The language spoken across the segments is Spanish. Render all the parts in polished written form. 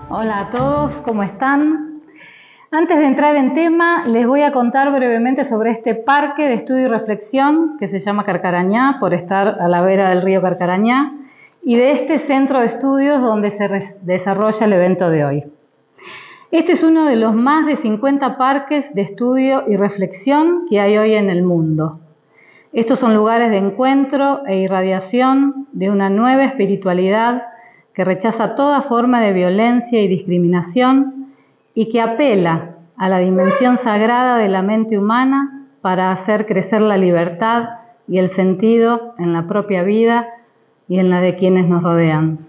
Hola a todos, ¿cómo están? Antes de entrar en tema, les voy a contar brevemente sobre este parque de estudio y reflexión que se llama Carcarañá, por estar a la vera del río Carcarañá, y de este centro de estudios donde se desarrolla el evento de hoy. Este es uno de los más de 50 parques de estudio y reflexión que hay hoy en el mundo. Estos son lugares de encuentro e irradiación de una nueva espiritualidad que rechaza toda forma de violencia y discriminación y que apela a la dimensión sagrada de la mente humana para hacer crecer la libertad y el sentido en la propia vida y en la de quienes nos rodean.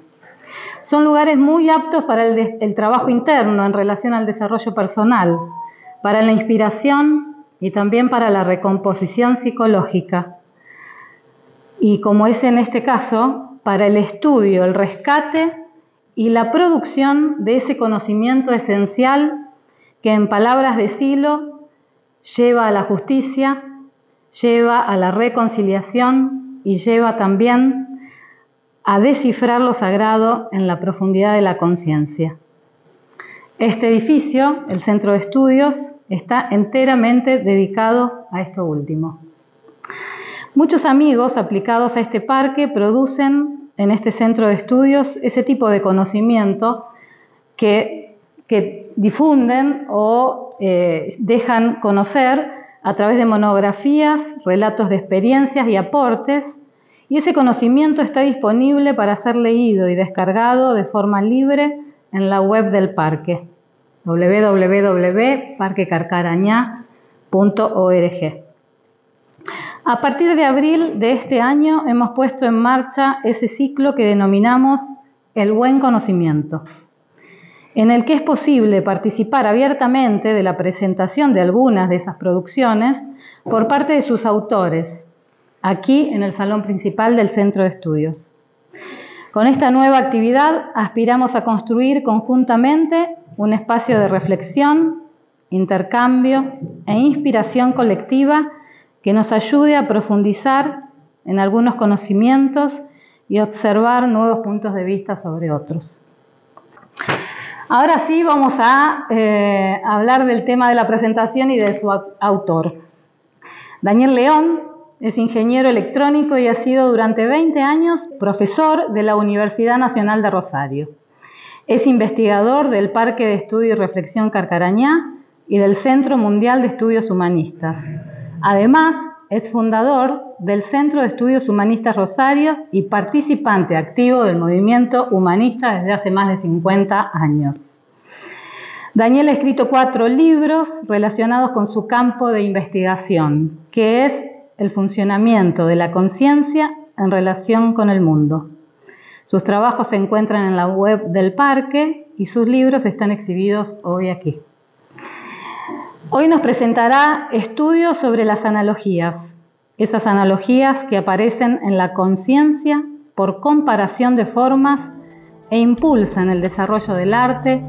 Son lugares muy aptos para el trabajo interno en relación al desarrollo personal, para la inspiración y también para la recomposición psicológica. Y como es en este caso, para el estudio, el rescate y la producción de ese conocimiento esencial que, en palabras de Silo, lleva a la justicia, lleva a la reconciliación y lleva también a descifrar lo sagrado en la profundidad de la conciencia. Este edificio, el Centro de Estudios, está enteramente dedicado a esto último. Muchos amigos aplicados a este parque producen en este centro de estudios ese tipo de conocimiento que difunden o dejan conocer a través de monografías, relatos de experiencias y aportes, y ese conocimiento está disponible para ser leído y descargado de forma libre en la web del parque, www.parquecarcarañá.org. A partir de abril de este año hemos puesto en marcha ese ciclo que denominamos el buen conocimiento, en el que es posible participar abiertamente de la presentación de algunas de esas producciones por parte de sus autores, aquí en el salón principal del Centro de Estudios. Con esta nueva actividad aspiramos a construir conjuntamente un espacio de reflexión, intercambio e inspiración colectiva que nos ayude a profundizar en algunos conocimientos y observar nuevos puntos de vista sobre otros. Ahora sí vamos a hablar del tema de la presentación y de su autor. Daniel León es ingeniero electrónico y ha sido durante 20 años profesor de la Universidad Nacional de Rosario. Es investigador del Parque de Estudio y Reflexión Carcarañá y del Centro Mundial de Estudios Humanistas. Además, es fundador del Centro de Estudios Humanistas Rosario y participante activo del movimiento humanista desde hace más de 50 años. Daniel ha escrito 4 libros relacionados con su campo de investigación, que es el funcionamiento de la conciencia en relación con el mundo. Sus trabajos se encuentran en la web del parque y sus libros están exhibidos hoy aquí. Hoy nos presentará estudios sobre las analogías, esas analogías que aparecen en la conciencia por comparación de formas e impulsan el desarrollo del arte,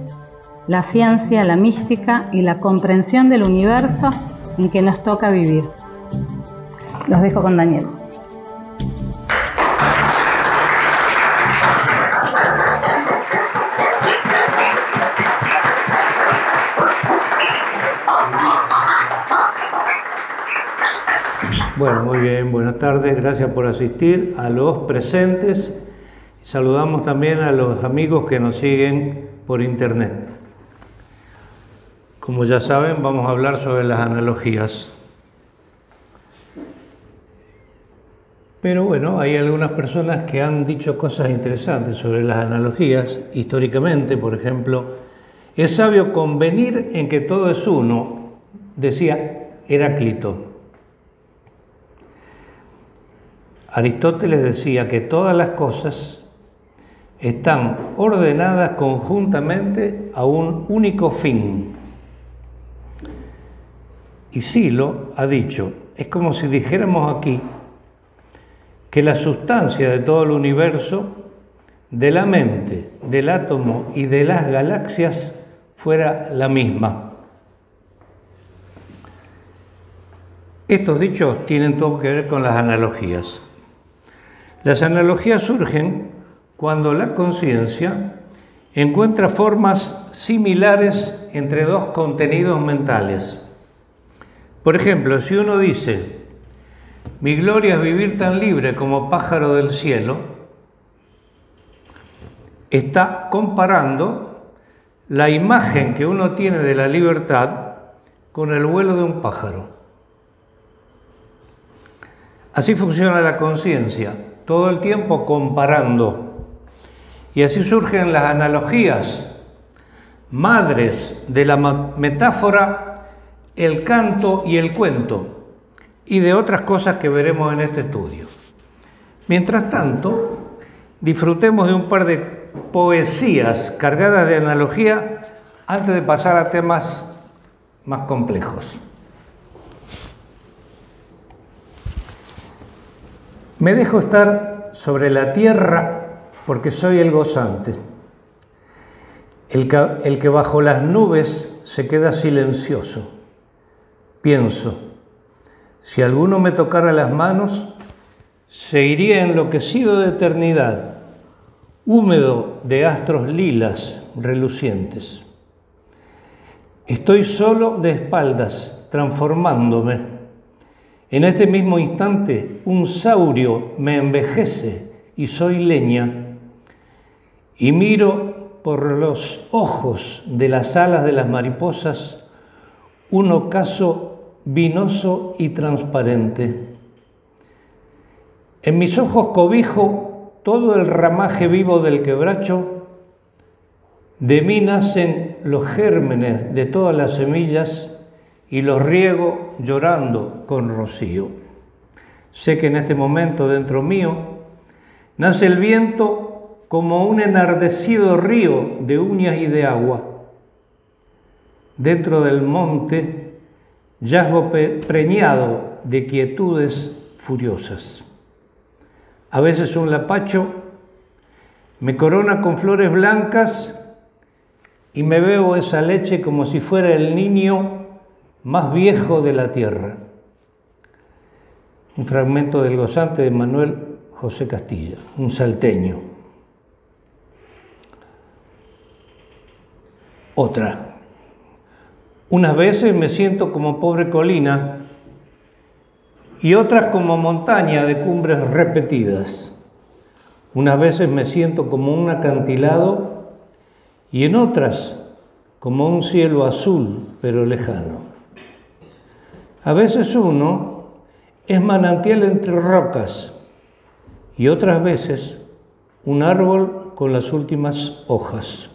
la ciencia, la mística y la comprensión del universo en que nos toca vivir. Los dejo con Daniel. Bueno, muy bien, buenas tardes, gracias por asistir a los presentes. Saludamos también a los amigos que nos siguen por internet. Como ya saben, vamos a hablar sobre las analogías. Pero bueno, hay algunas personas que han dicho cosas interesantes sobre las analogías. Históricamente, por ejemplo, Es sabio convenir en que todo es uno, decía Heráclito. Aristóteles decía que todas las cosas están ordenadas conjuntamente a un único fin. Y Silo ha dicho, es como si dijéramos aquí que la sustancia de todo el universo, de la mente, del átomo y de las galaxias fuera la misma. Estos dichos tienen todo que ver con las analogías. Las analogías surgen cuando la conciencia encuentra formas similares entre dos contenidos mentales. Por ejemplo, si uno dice, mi gloria es vivir tan libre como pájaro del cielo, está comparando la imagen que uno tiene de la libertad con el vuelo de un pájaro. Así funciona la conciencia, todo el tiempo comparando. Y así surgen las analogías, madres de la metáfora, el canto y el cuento, y de otras cosas que veremos en este estudio. Mientras tanto, disfrutemos de un par de poesías cargadas de analogía antes de pasar a temas más complejos. Me dejo estar sobre la tierra porque soy el gozante, el que bajo las nubes se queda silencioso. Pienso, si alguno me tocara las manos, se iría enloquecido de eternidad, húmedo de astros lilas relucientes. Estoy solo de espaldas, transformándome. En este mismo instante, un saurio me envejece y soy leña, y miro por los ojos de las alas de las mariposas un ocaso vinoso y transparente. En mis ojos cobijo todo el ramaje vivo del quebracho, de mí nacen los gérmenes de todas las semillas y los riego llorando con rocío. Sé que en este momento dentro mío nace el viento como un enardecido río de uñas y de agua. Dentro del monte yazgo preñado de quietudes furiosas. A veces un lapacho me corona con flores blancas y me bebo esa leche como si fuera el niño más viejo de la tierra. Un fragmento del Gozante de Manuel José Castilla, un salteño. Otra. Unas veces me siento como pobre colina y otras como montaña de cumbres repetidas. Unas veces me siento como un acantilado y en otras como un cielo azul pero lejano. A veces uno es manantial entre rocas y otras veces un árbol con las últimas hojas.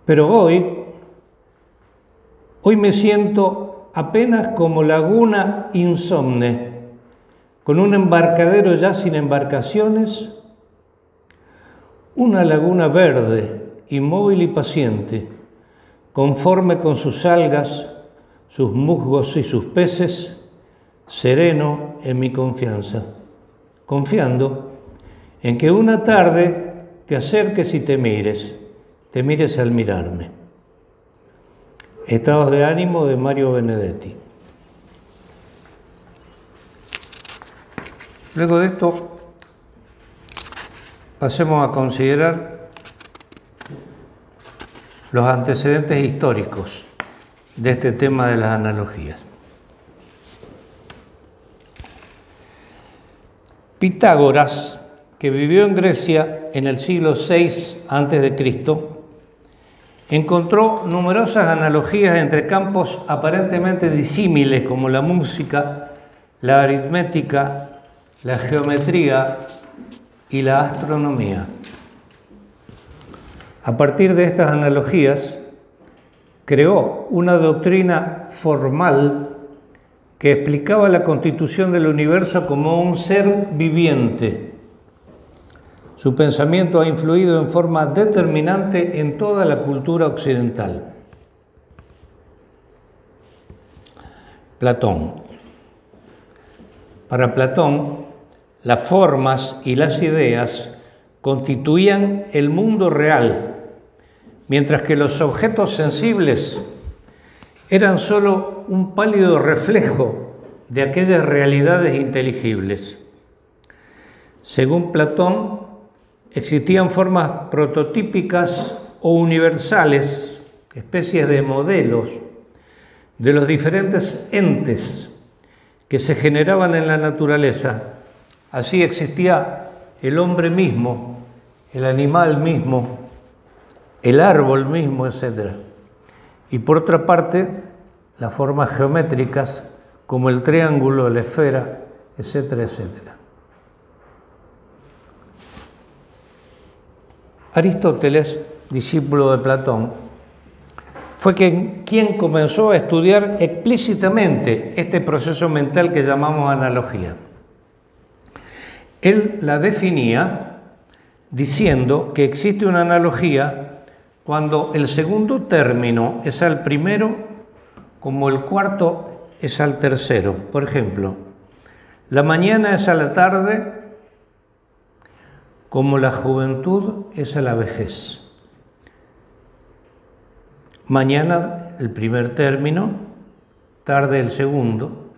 Pero hoy me siento apenas como laguna insomne, con un embarcadero ya sin embarcaciones, una laguna verde, inmóvil y paciente, conforme con sus algas, sus musgos y sus peces, sereno en mi confianza, confiando en que una tarde te acerques y te mires al mirarme. Estados de ánimo de Mario Benedetti. Luego de esto, pasemos a considerar los antecedentes históricos de este tema de las analogías. Pitágoras, que vivió en Grecia en el siglo VI a.C., encontró numerosas analogías entre campos aparentemente disímiles como la música, la aritmética, la geometría y la astronomía. A partir de estas analogías, creó una doctrina formal que explicaba la constitución del universo como un ser viviente. Su pensamiento ha influido en forma determinante en toda la cultura occidental. Platón. Para Platón, las formas y las ideas constituían el mundo real, mientras que los objetos sensibles eran solo un pálido reflejo de aquellas realidades inteligibles. Según Platón, existían formas prototípicas o universales, especies de modelos de los diferentes entes que se generaban en la naturaleza. Así existía el hombre mismo, el animal mismo, el árbol mismo, etc. Y por otra parte, las formas geométricas como el triángulo, la esfera, etcétera, etcétera. Aristóteles, discípulo de Platón, fue quien comenzó a estudiar explícitamente este proceso mental que llamamos analogía. Él la definía diciendo que existe una analogía cuando el segundo término es al primero, como el cuarto es al tercero. Por ejemplo, la mañana es a la tarde, como la juventud es a la vejez. Mañana el primer término, tarde el segundo,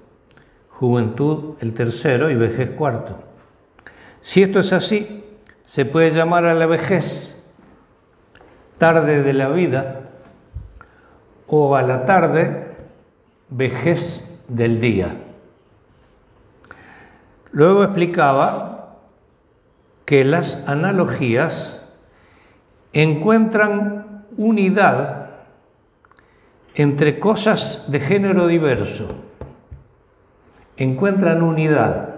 juventud el tercero y vejez cuarto. Si esto es así, se puede llamar a la vejez tarde de la vida o a la tarde vejez del día. Luego explicaba que las analogías encuentran unidad entre cosas de género diverso. Encuentran unidad.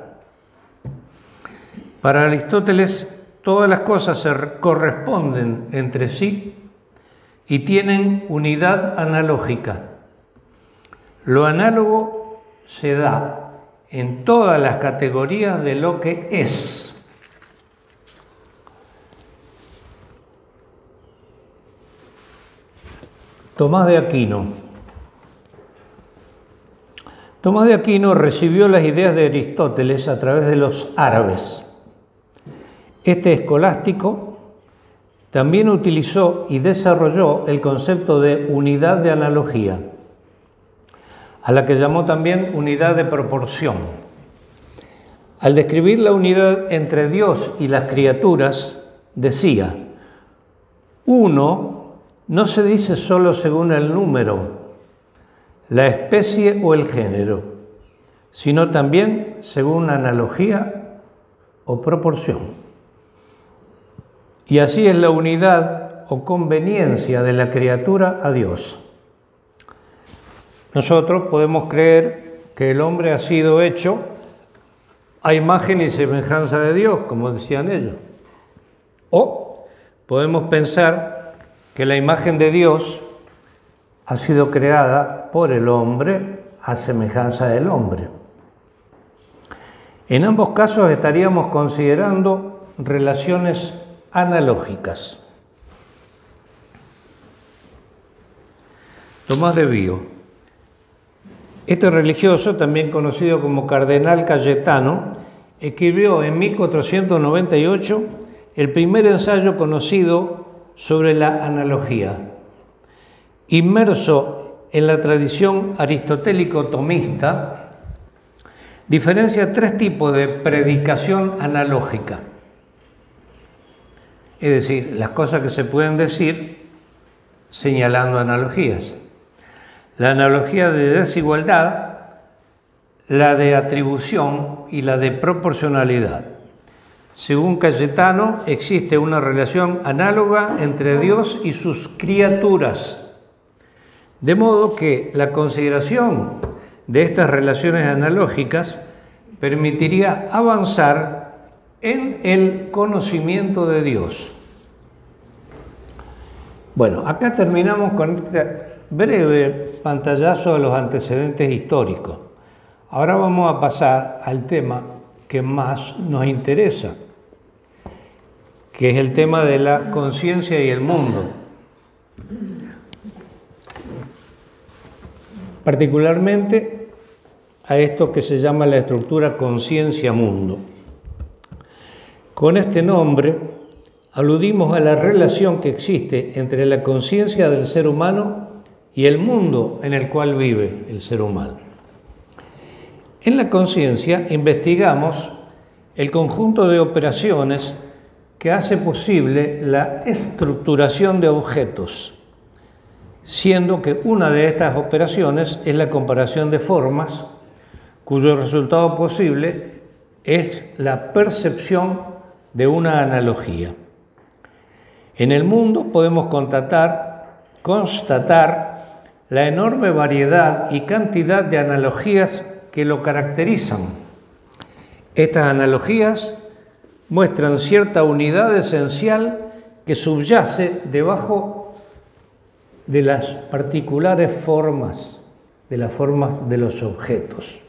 Para Aristóteles, todas las cosas se corresponden entre sí y tienen unidad analógica. Lo análogo se da en todas las categorías de lo que es. Tomás de Aquino. Tomás de Aquino recibió las ideas de Aristóteles a través de los árabes. Este escolástico también utilizó y desarrolló el concepto de unidad de analogía, a la que llamó también unidad de proporción. Al describir la unidad entre Dios y las criaturas, decía: uno no se dice solo según el número, la especie o el género, sino también según analogía o proporción. Y así es la unidad o conveniencia de la criatura a Dios. Nosotros podemos creer que el hombre ha sido hecho a imagen y semejanza de Dios, como decían ellos. O podemos pensar que la imagen de Dios ha sido creada por el hombre a semejanza del hombre. En ambos casos estaríamos considerando relaciones analógicas. Tomás de Vío. Este religioso, también conocido como Cardenal Cayetano, escribió en 1498 el primer ensayo conocido sobre la analogía. Inmerso en la tradición aristotélico-tomista, diferencia tres tipos de predicación analógica. Es decir, las cosas que se pueden decir señalando analogías. La analogía de desigualdad, la de atribución y la de proporcionalidad. Según Cayetano, existe una relación análoga entre Dios y sus criaturas, de modo que la consideración de estas relaciones analógicas permitiría avanzar en el conocimiento de Dios. Bueno, acá terminamos con esta breve pantallazo a los antecedentes históricos. Ahora vamos a pasar al tema que más nos interesa, que es el tema de la conciencia y el mundo. Particularmente a esto que se llama la estructura conciencia-mundo. Con este nombre aludimos a la relación que existe entre la conciencia del ser humano y el mundo en el cual vive el ser humano. En la conciencia investigamos el conjunto de operaciones que hace posible la estructuración de objetos, siendo que una de estas operaciones es la comparación de formas, cuyo resultado posible es la percepción de una analogía. En el mundo podemos constatar la enorme variedad y cantidad de analogías que lo caracterizan. Estas analogías muestran cierta unidad esencial que subyace debajo de las particulares formas, de las formas de los objetos.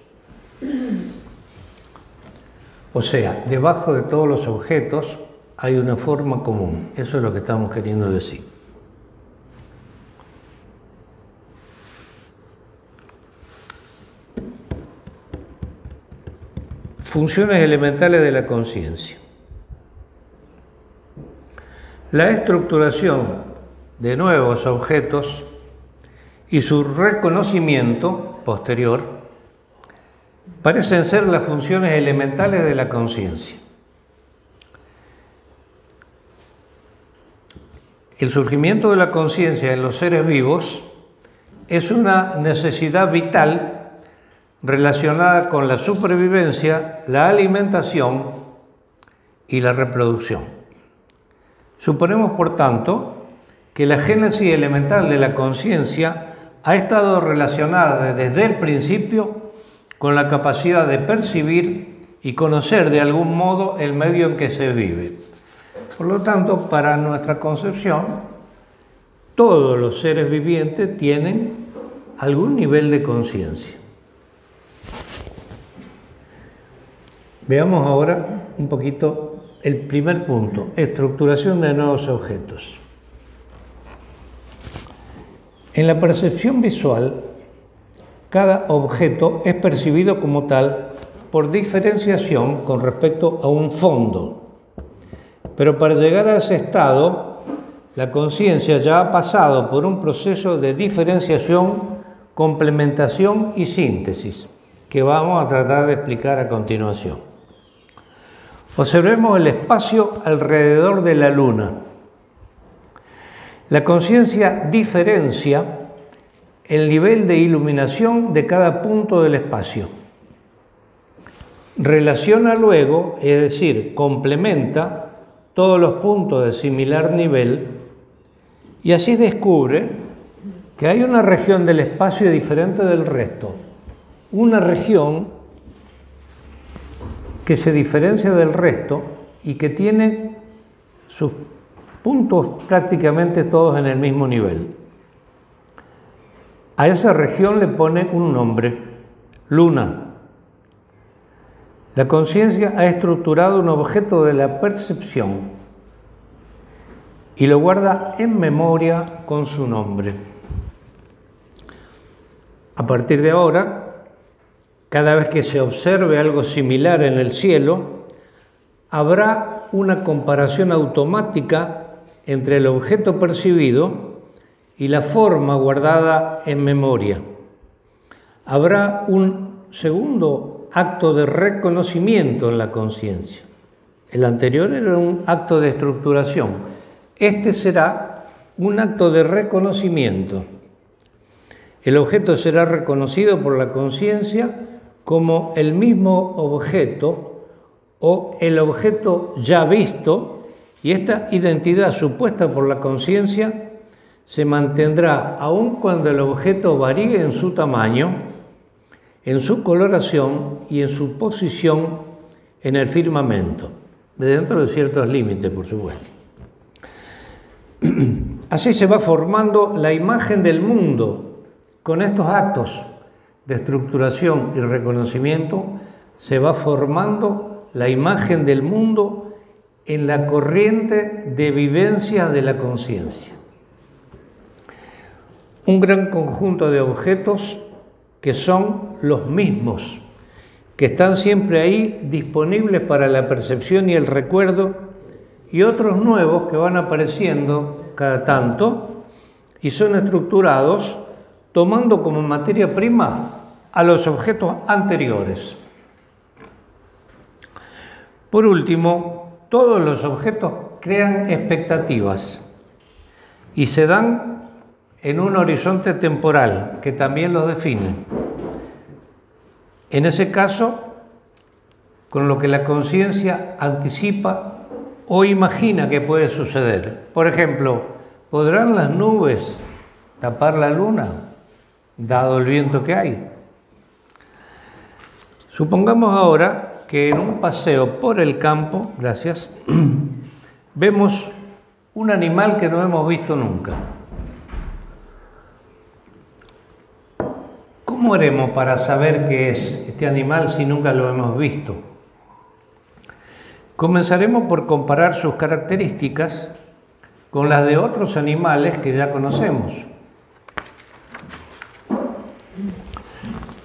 O sea, debajo de todos los objetos hay una forma común. Eso es lo que estamos queriendo decir. Funciones elementales de la conciencia. La estructuración de nuevos objetos y su reconocimiento posterior parecen ser las funciones elementales de la conciencia. El surgimiento de la conciencia en los seres vivos es una necesidad vital relacionada con la supervivencia, la alimentación y la reproducción. Suponemos, por tanto, que la génesis elemental de la conciencia ha estado relacionada desde el principio con la capacidad de percibir y conocer de algún modo el medio en que se vive. Por lo tanto, para nuestra concepción, todos los seres vivientes tienen algún nivel de conciencia. Veamos ahora un poquito el primer punto, estructuración de nuevos objetos. En la percepción visual, cada objeto es percibido como tal por diferenciación con respecto a un fondo. Pero para llegar a ese estado, la conciencia ya ha pasado por un proceso de diferenciación, complementación y síntesis, que vamos a tratar de explicar a continuación. Observemos el espacio alrededor de la Luna. La conciencia diferencia el nivel de iluminación de cada punto del espacio. Relaciona luego, es decir, complementa todos los puntos de similar nivel y así descubre que hay una región del espacio diferente del resto. Una región que se diferencia del resto y que tiene sus puntos prácticamente todos en el mismo nivel. A esa región le pone un nombre, Luna. La conciencia ha estructurado un objeto de la percepción y lo guarda en memoria con su nombre. A partir de ahora, cada vez que se observe algo similar en el cielo, habrá una comparación automática entre el objeto percibido y la forma guardada en memoria. Habrá un segundo acto de reconocimiento en la conciencia. El anterior era un acto de estructuración. Este será un acto de reconocimiento. El objeto será reconocido por la conciencia como el mismo objeto o el objeto ya visto, y esta identidad supuesta por la conciencia se mantendrá aun cuando el objeto varíe en su tamaño, en su coloración y en su posición en el firmamento, dentro de ciertos límites, por supuesto. Así se va formando la imagen del mundo. Con estos actos de estructuración y reconocimiento se va formando la imagen del mundo en la corriente de vivencia de la conciencia. Un gran conjunto de objetos que son los mismos, que están siempre ahí disponibles para la percepción y el recuerdo, y otros nuevos que van apareciendo cada tanto y son estructurados tomando como materia prima a los objetos anteriores. Por último, todos los objetos crean expectativas y se dan en un horizonte temporal que también los define. En ese caso, con lo que la conciencia anticipa o imagina que puede suceder. Por ejemplo, ¿podrán las nubes tapar la luna, dado el viento que hay? Supongamos ahora que en un paseo por el campo, gracias, vemos un animal que no hemos visto nunca. ¿Cómo haremos para saber qué es este animal si nunca lo hemos visto? Comenzaremos por comparar sus características con las de otros animales que ya conocemos.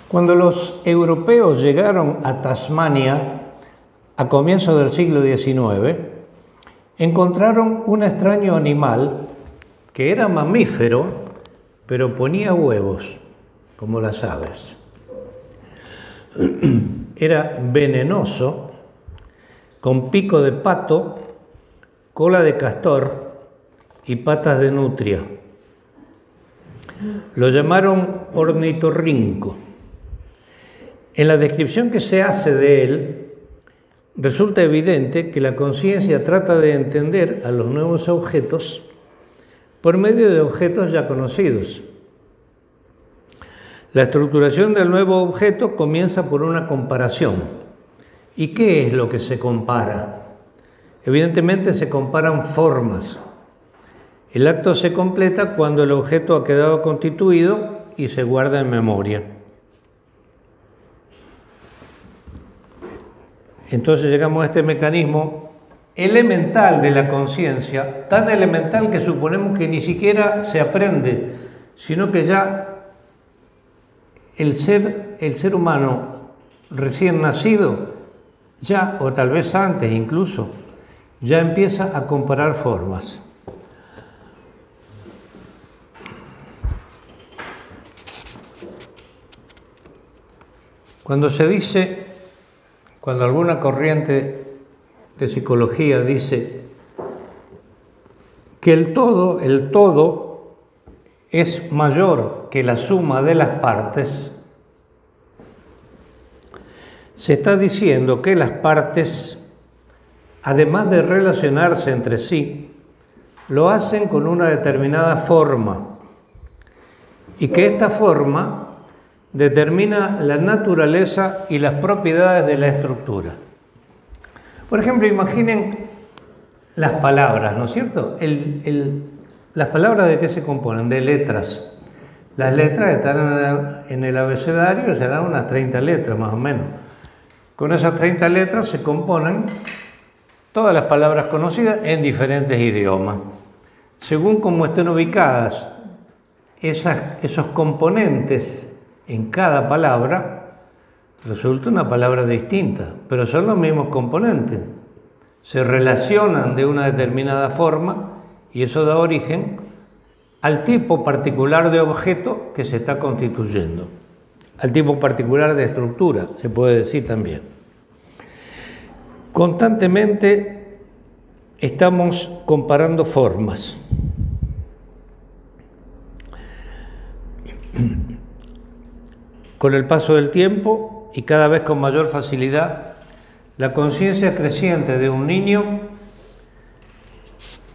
Cuando los europeos llegaron a Tasmania a comienzos del siglo XIX, encontraron un extraño animal que era mamífero, pero ponía huevos, como las aves. Era venenoso, con pico de pato, cola de castor y patas de nutria. Lo llamaron ornitorrinco. En la descripción que se hace de él, resulta evidente que la conciencia trata de entender a los nuevos objetos por medio de objetos ya conocidos. La estructuración del nuevo objeto comienza por una comparación. ¿Y qué es lo que se compara? Evidentemente se comparan formas. El acto se completa cuando el objeto ha quedado constituido y se guarda en memoria. Entonces llegamos a este mecanismo elemental de la conciencia, tan elemental que suponemos que ni siquiera se aprende, sino que ya el ser humano recién nacido, ya, o tal vez antes incluso, ya empieza a comparar formas. Cuando alguna corriente de psicología dice que el todo es mayor que la suma de las partes, se está diciendo que las partes, además de relacionarse entre sí, lo hacen con una determinada forma y que esta forma determina la naturaleza y las propiedades de la estructura. Por ejemplo, imaginen las palabras, ¿no es cierto? Las palabras, ¿de qué se componen? De letras. Las letras están en el abecedario, serán unas 30 letras más o menos. Con esas 30 letras se componen todas las palabras conocidas en diferentes idiomas. Según cómo estén ubicadas esos componentes en cada palabra, resulta una palabra distinta, pero son los mismos componentes. Se relacionan de una determinada forma y eso da origen al tipo particular de objeto que se está constituyendo, al tipo particular de estructura, se puede decir también. Constantemente estamos comparando formas. Con el paso del tiempo y cada vez con mayor facilidad, la conciencia creciente de un niño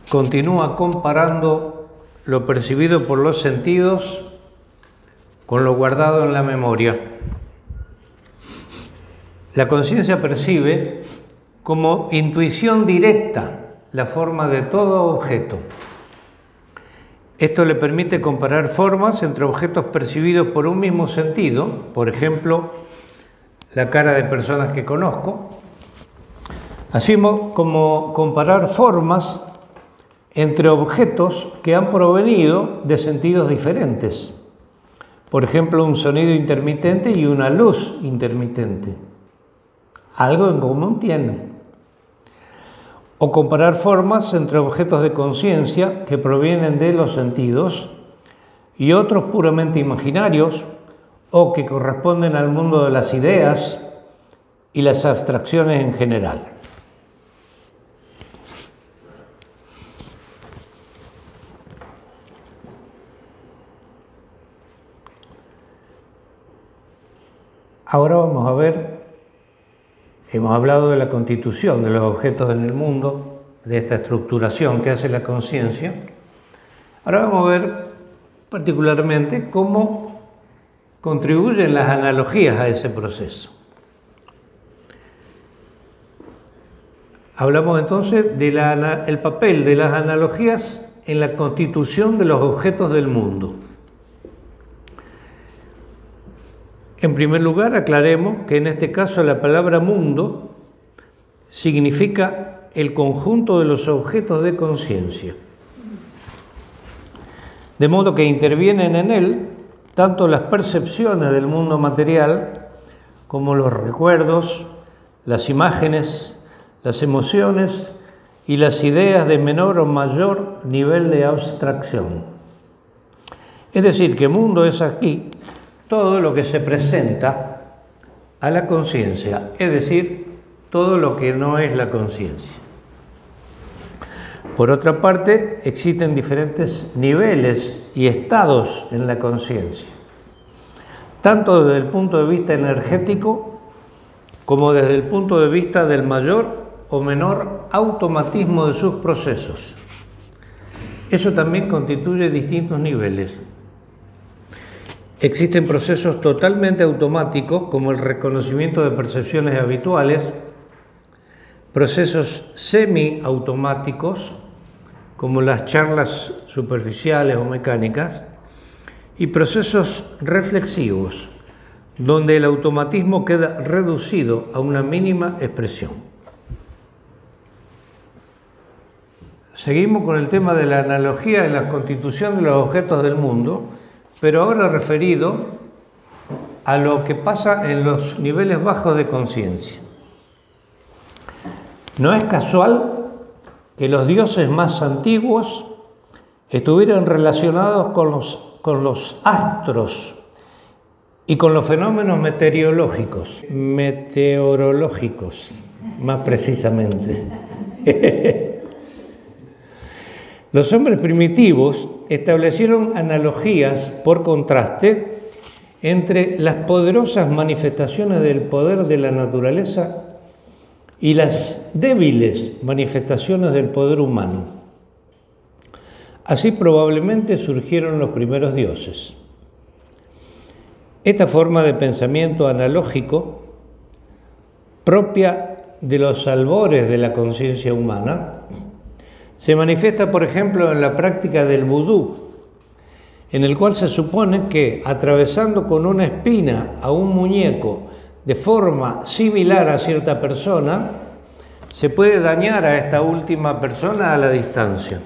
continúa comparando lo percibido por los sentidos con lo guardado en la memoria. La conciencia percibe como intuición directa la forma de todo objeto. Esto le permite comparar formas entre objetos percibidos por un mismo sentido, por ejemplo, la cara de personas que conozco, así como comparar formas entre objetos que han provenido de sentidos diferentes. Por ejemplo, un sonido intermitente y una luz intermitente. Algo en común tienen. O comparar formas entre objetos de conciencia que provienen de los sentidos y otros puramente imaginarios o que corresponden al mundo de las ideas y las abstracciones en general. Ahora vamos a ver, hemos hablado de la constitución de los objetos en el mundo, de esta estructuración que hace la conciencia. Ahora vamos a ver particularmente cómo contribuyen las analogías a ese proceso. Hablamos entonces del papel de las analogías en la constitución de los objetos del mundo. En primer lugar, aclaremos que en este caso la palabra mundo significa el conjunto de los objetos de conciencia. De modo que intervienen en él tanto las percepciones del mundo material como los recuerdos, las imágenes, las emociones y las ideas de menor o mayor nivel de abstracción. Es decir, que mundo es aquí todo lo que se presenta a la conciencia, es decir, todo lo que no es la conciencia. Por otra parte, existen diferentes niveles y estados en la conciencia, tanto desde el punto de vista energético como desde el punto de vista del mayor o menor automatismo de sus procesos. Eso también constituye distintos niveles. Existen procesos totalmente automáticos, como el reconocimiento de percepciones habituales, procesos semiautomáticos, como las charlas superficiales o mecánicas, y procesos reflexivos, donde el automatismo queda reducido a una mínima expresión. Seguimos con el tema de la analogía en la constitución de los objetos del mundo, pero ahora referido a lo que pasa en los niveles bajos de conciencia. No es casual que los dioses más antiguos estuvieran relacionados con los astros y con los fenómenos meteorológicos, más precisamente. Los hombres primitivos establecieron analogías por contraste entre las poderosas manifestaciones del poder de la naturaleza y las débiles manifestaciones del poder humano. Así probablemente surgieron los primeros dioses. Esta forma de pensamiento analógico, propia de los albores de la conciencia humana, se manifiesta, por ejemplo, en la práctica del vudú, en el cual se supone que, atravesando con una espina a un muñeco de forma similar a cierta persona, se puede dañar a esta última persona a la distancia.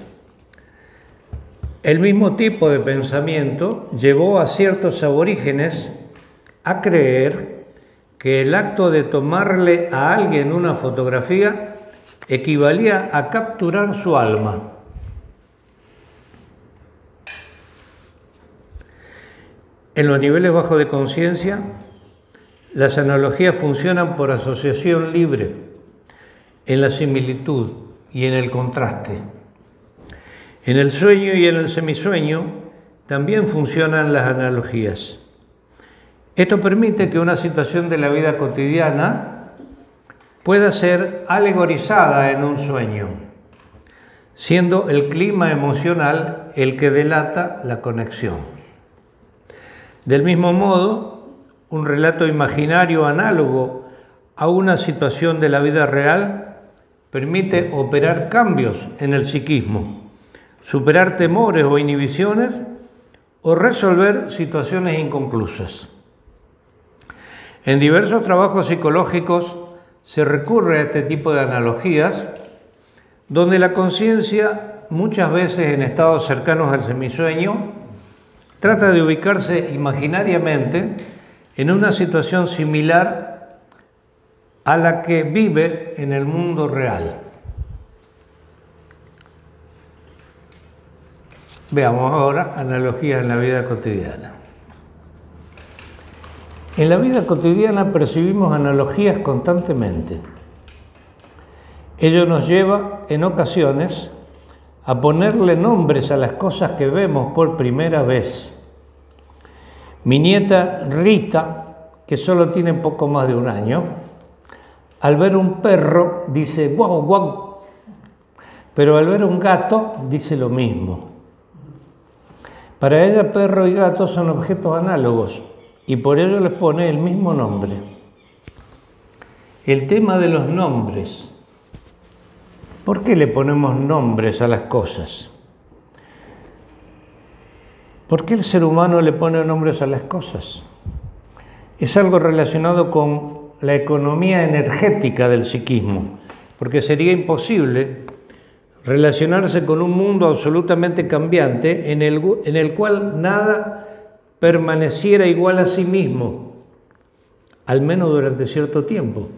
El mismo tipo de pensamiento llevó a ciertos aborígenes a creer que el acto de tomarle a alguien una fotografía equivalía a capturar su alma. En los niveles bajos de conciencia, las analogías funcionan por asociación libre, en la similitud y en el contraste. En el sueño y en el semisueño también funcionan las analogías. Esto permite que una situación de la vida cotidiana pueda ser alegorizada en un sueño, siendo el clima emocional el que delata la conexión. Del mismo modo, un relato imaginario análogo a una situación de la vida real permite operar cambios en el psiquismo, superar temores o inhibiciones o resolver situaciones inconclusas. En diversos trabajos psicológicos se recurre a este tipo de analogías, donde la conciencia, muchas veces en estados cercanos al semisueño, trata de ubicarse imaginariamente en una situación similar a la que vive en el mundo real. Veamos ahora analogías en la vida cotidiana. En la vida cotidiana percibimos analogías constantemente. Ello nos lleva, en ocasiones, a ponerle nombres a las cosas que vemos por primera vez. Mi nieta Rita, que solo tiene poco más de un año, al ver un perro dice guau, guau, pero al ver un gato dice lo mismo. Para ella, perro y gato son objetos análogos y por ello les pone el mismo nombre. El tema de los nombres. ¿Por qué le ponemos nombres a las cosas? ¿Por qué el ser humano le pone nombres a las cosas? Es algo relacionado con la economía energética del psiquismo, porque sería imposible relacionarse con un mundo absolutamente cambiante en el cual nada permaneciera igual a sí mismo, al menos durante cierto tiempo.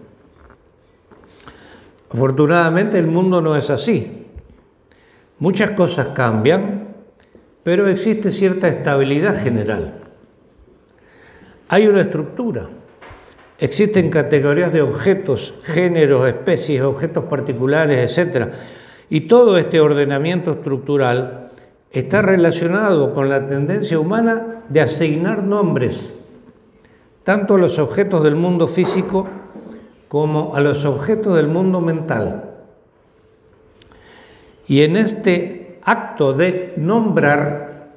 Afortunadamente el mundo no es así. Muchas cosas cambian, pero existe cierta estabilidad general. Hay una estructura. Existen categorías de objetos, géneros, especies, objetos particulares, etc. Y todo este ordenamiento estructural está relacionado con la tendencia humana de asignar nombres, tanto a los objetos del mundo físico como a los objetos del mundo mental. Y en este acto de nombrar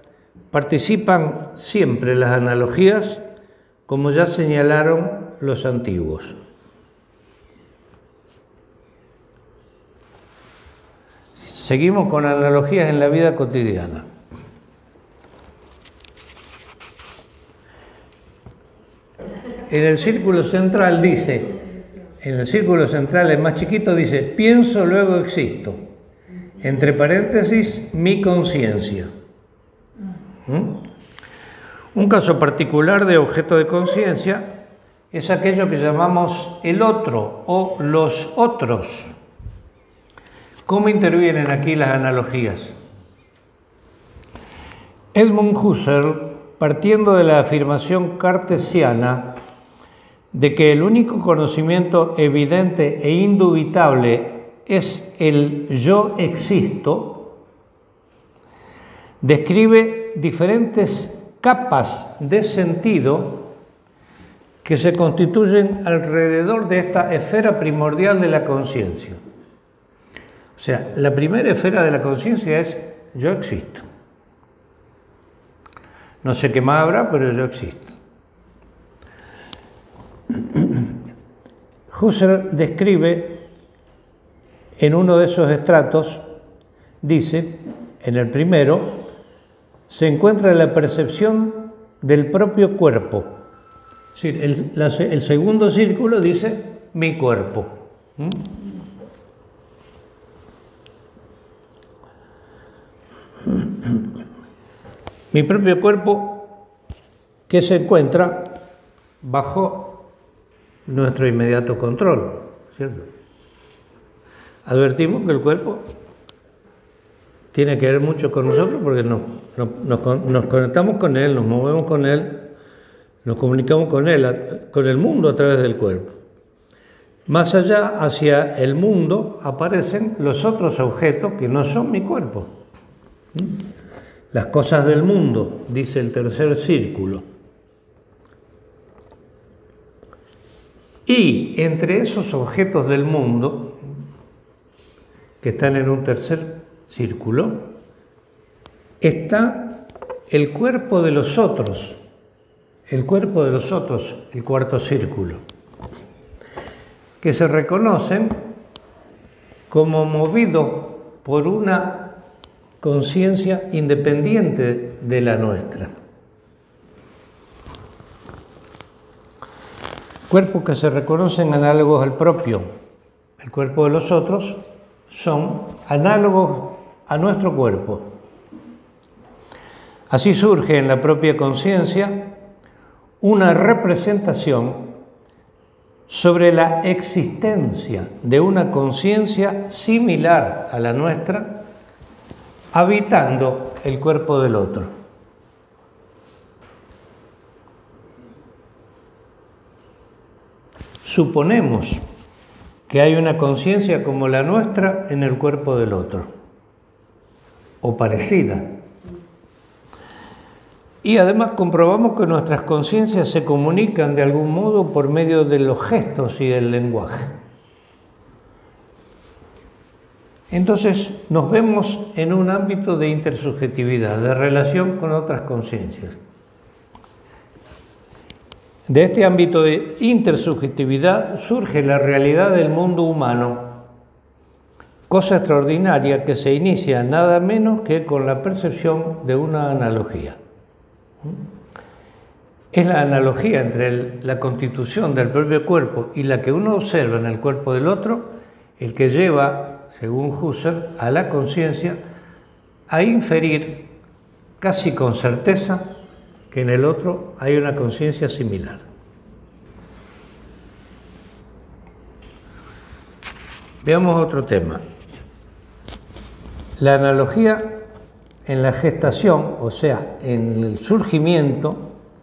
participan siempre las analogías, como ya señalaron los antiguos. Seguimos con analogías en la vida cotidiana. En el círculo central dice, en el círculo central, el más chiquito, dice, pienso, luego existo. Entre paréntesis, mi conciencia. Un caso particular de objeto de conciencia es aquello que llamamos el otro o los otros. ¿Cómo intervienen aquí las analogías? Edmund Husserl, partiendo de la afirmación cartesiana de que el único conocimiento evidente e indubitable es el yo existo, describe diferentes capas de sentido que se constituyen alrededor de esta esfera primordial de la conciencia. O sea, la primera esfera de la conciencia es yo existo. No sé qué más habrá, pero yo existo. Husserl describe en uno de esos estratos, dice, en el primero, se encuentra la percepción del propio cuerpo. Es decir, el segundo círculo dice mi cuerpo. Mi propio cuerpo que se encuentra bajo nuestro inmediato control, ¿cierto? Advertimos que el cuerpo tiene que ver mucho con nosotros porque nos conectamos con él, nos movemos con él, nos comunicamos con él, con el mundo a través del cuerpo. Más allá, hacia el mundo, aparecen los otros objetos que no son mi cuerpo. Las cosas del mundo, dice el tercer círculo. Y entre esos objetos del mundo, que están en un tercer círculo, está el cuerpo de los otros, el cuarto círculo, que se reconocen como movidos por una conciencia independiente de la nuestra. Cuerpos que se reconocen análogos al propio, el cuerpo de los otros, son análogos a nuestro cuerpo. Así surge en la propia conciencia una representación sobre la existencia de una conciencia similar a la nuestra, habitando el cuerpo del otro. Suponemos que hay una conciencia como la nuestra en el cuerpo del otro, o parecida. Y además comprobamos que nuestras conciencias se comunican de algún modo por medio de los gestos y del lenguaje. Entonces nos vemos en un ámbito de intersubjetividad, de relación con otras conciencias. De este ámbito de intersubjetividad surge la realidad del mundo humano, cosa extraordinaria que se inicia nada menos que con la percepción de una analogía. Es la analogía entre la constitución del propio cuerpo y la que uno observa en el cuerpo del otro el que lleva, según Husserl, a la conciencia a inferir casi con certeza que en el otro hay una conciencia similar. Veamos otro tema. La analogía en la gestación, o sea, en el surgimiento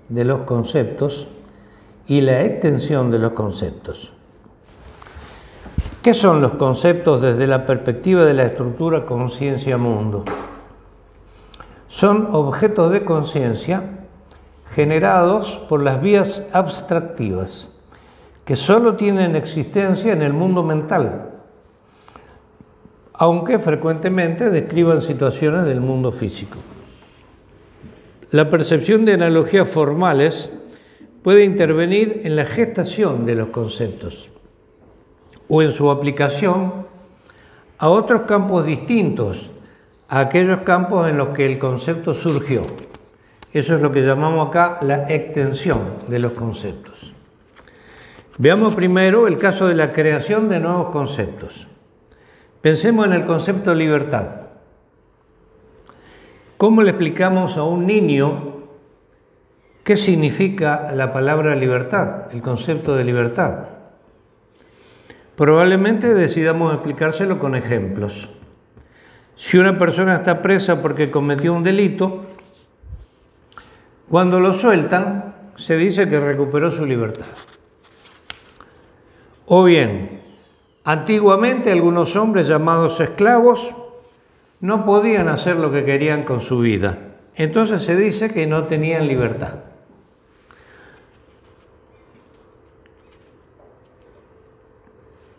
de los conceptos y la extensión de los conceptos. ¿Qué son los conceptos desde la perspectiva de la estructura conciencia-mundo? Son objetos de conciencia generados por las vías abstractivas, que solo tienen existencia en el mundo mental, aunque frecuentemente describan situaciones del mundo físico. La percepción de analogías formales puede intervenir en la gestación de los conceptos o en su aplicación a otros campos distintos a aquellos campos en los que el concepto surgió. Eso es lo que llamamos acá la extensión de los conceptos. Veamos primero el caso de la creación de nuevos conceptos. Pensemos en el concepto de libertad. ¿Cómo le explicamos a un niño qué significa la palabra libertad, el concepto de libertad? Probablemente decidamos explicárselo con ejemplos. Si una persona está presa porque cometió un delito, cuando lo sueltan, se dice que recuperó su libertad. O bien, antiguamente algunos hombres llamados esclavos no podían hacer lo que querían con su vida. Entonces se dice que no tenían libertad.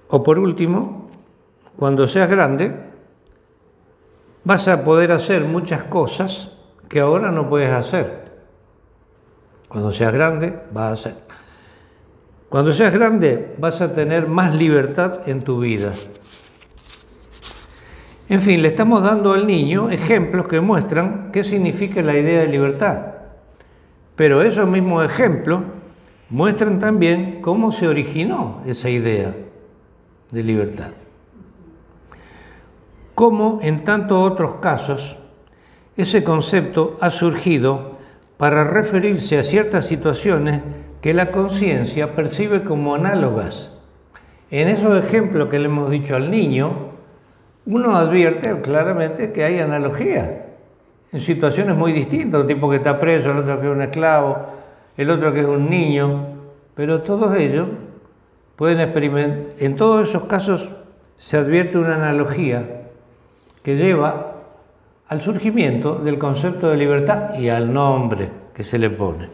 O por último, cuando seas grande, vas a poder hacer muchas cosas que ahora no puedes hacer. Cuando seas grande, vas a hacer. Cuando seas grande, vas a tener más libertad en tu vida. En fin, le estamos dando al niño ejemplos que muestran qué significa la idea de libertad. Pero esos mismos ejemplos muestran también cómo se originó esa idea de libertad. Como en tantos otros casos, ese concepto ha surgido para referirse a ciertas situaciones que la conciencia percibe como análogas. En esos ejemplos que le hemos dicho al niño, uno advierte claramente que hay analogía en situaciones muy distintas, un tipo que está preso, el otro que es un esclavo, el otro que es un niño, pero todos ellos pueden experimentar, en todos esos casos se advierte una analogía que lleva al surgimiento del concepto de libertad y al nombre que se le pone.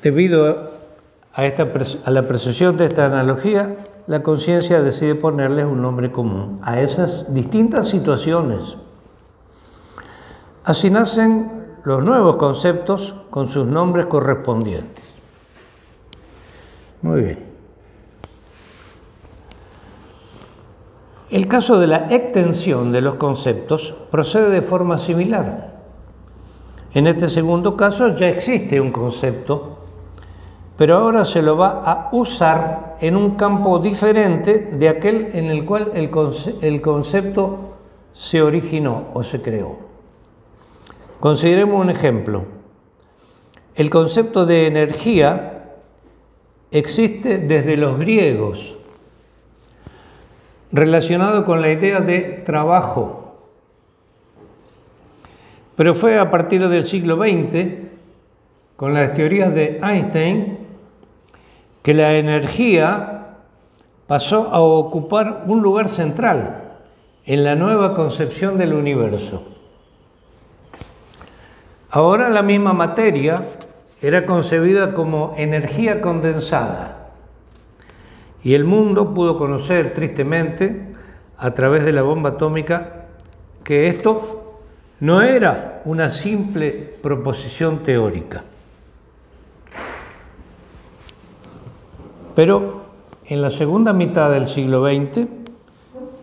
Debido a la percepción de esta analogía, la conciencia decide ponerles un nombre común a esas distintas situaciones. Así nacen los nuevos conceptos con sus nombres correspondientes. Muy bien. El caso de la extensión de los conceptos procede de forma similar. En este segundo caso ya existe un concepto, pero ahora se lo va a usar en un campo diferente de aquel en el cual el concepto se originó o se creó. Consideremos un ejemplo. El concepto de energía existe desde los griegos, relacionado con la idea de trabajo. Pero fue a partir del siglo XX, con las teorías de Einstein, que la energía pasó a ocupar un lugar central en la nueva concepción del universo. Ahora la misma materia era concebida como energía condensada y el mundo pudo conocer tristemente a través de la bomba atómica que esto no era una simple proposición teórica. Pero en la segunda mitad del siglo XX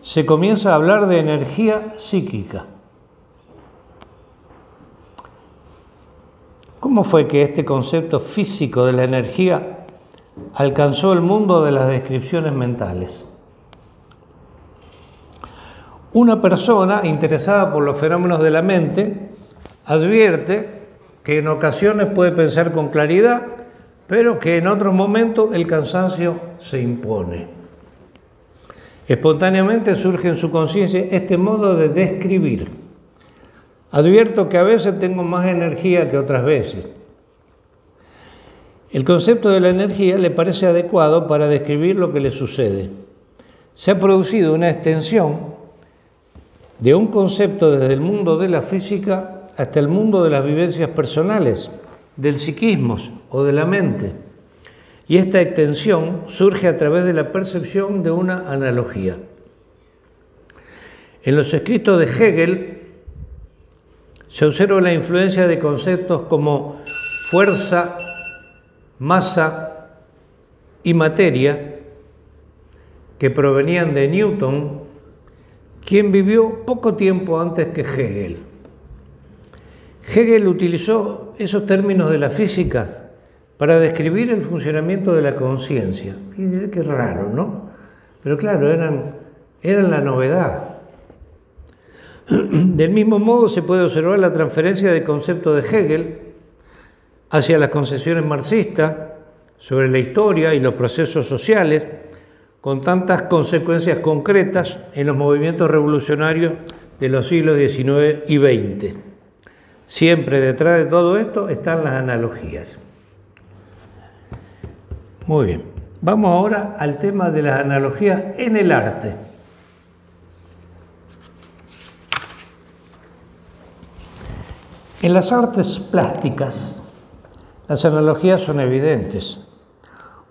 se comienza a hablar de energía psíquica. ¿Cómo fue que este concepto físico de la energía alcanzó el mundo de las descripciones mentales? Una persona interesada por los fenómenos de la mente advierte que en ocasiones puede pensar con claridad, pero que en otros momentos el cansancio se impone. Espontáneamente surge en su conciencia este modo de describir. Advierto que a veces tengo más energía que otras veces. El concepto de la energía le parece adecuado para describir lo que le sucede. Se ha producido una extensión de un concepto desde el mundo de la física hasta el mundo de las vivencias personales, del psiquismo o de la mente. Y esta extensión surge a través de la percepción de una analogía. En los escritos de Hegel se observa la influencia de conceptos como fuerza, masa y materia que provenían de Newton, quien vivió poco tiempo antes que Hegel. Hegel utilizó esos términos de la física para describir el funcionamiento de la conciencia. Fíjense qué raro, ¿no? Pero claro, eran la novedad. Del mismo modo se puede observar la transferencia de conceptos de Hegel hacia las concepciones marxistas sobre la historia y los procesos sociales, con tantas consecuencias concretas en los movimientos revolucionarios de los siglos XIX y XX. Siempre detrás de todo esto están las analogías. Muy bien, vamos ahora al tema de las analogías en el arte. En las artes plásticas, las analogías son evidentes.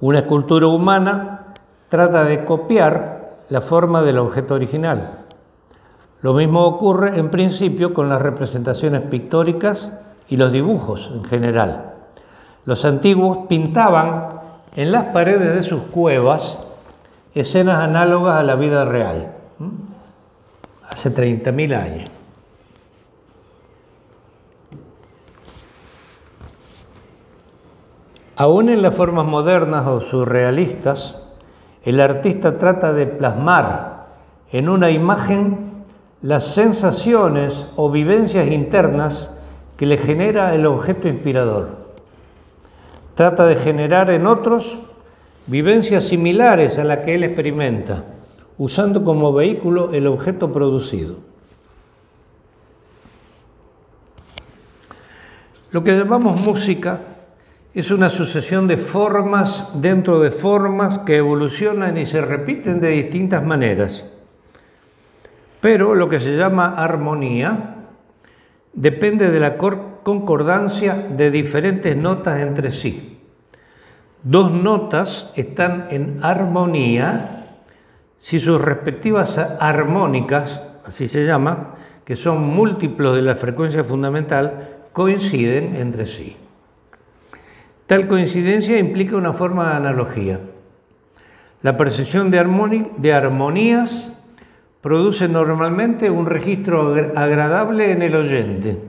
Una escultura humana trata de copiar la forma del objeto original. Lo mismo ocurre en principio con las representaciones pictóricas y los dibujos en general. Los antiguos pintaban en las paredes de sus cuevas escenas análogas a la vida real, hace 30.000 años. Aún en las formas modernas o surrealistas, el artista trata de plasmar en una imagen las sensaciones o vivencias internas que le genera el objeto inspirador. Trata de generar en otros vivencias similares a las que él experimenta, usando como vehículo el objeto producido. Lo que llamamos música es una sucesión de formas dentro de formas que evolucionan y se repiten de distintas maneras. Pero lo que se llama armonía depende de la concordancia de diferentes notas entre sí. Dos notas están en armonía si sus respectivas armónicas, así se llama, que son múltiplos de la frecuencia fundamental, coinciden entre sí. Tal coincidencia implica una forma de analogía. La percepción de armonías produce normalmente un registro agradable en el oyente.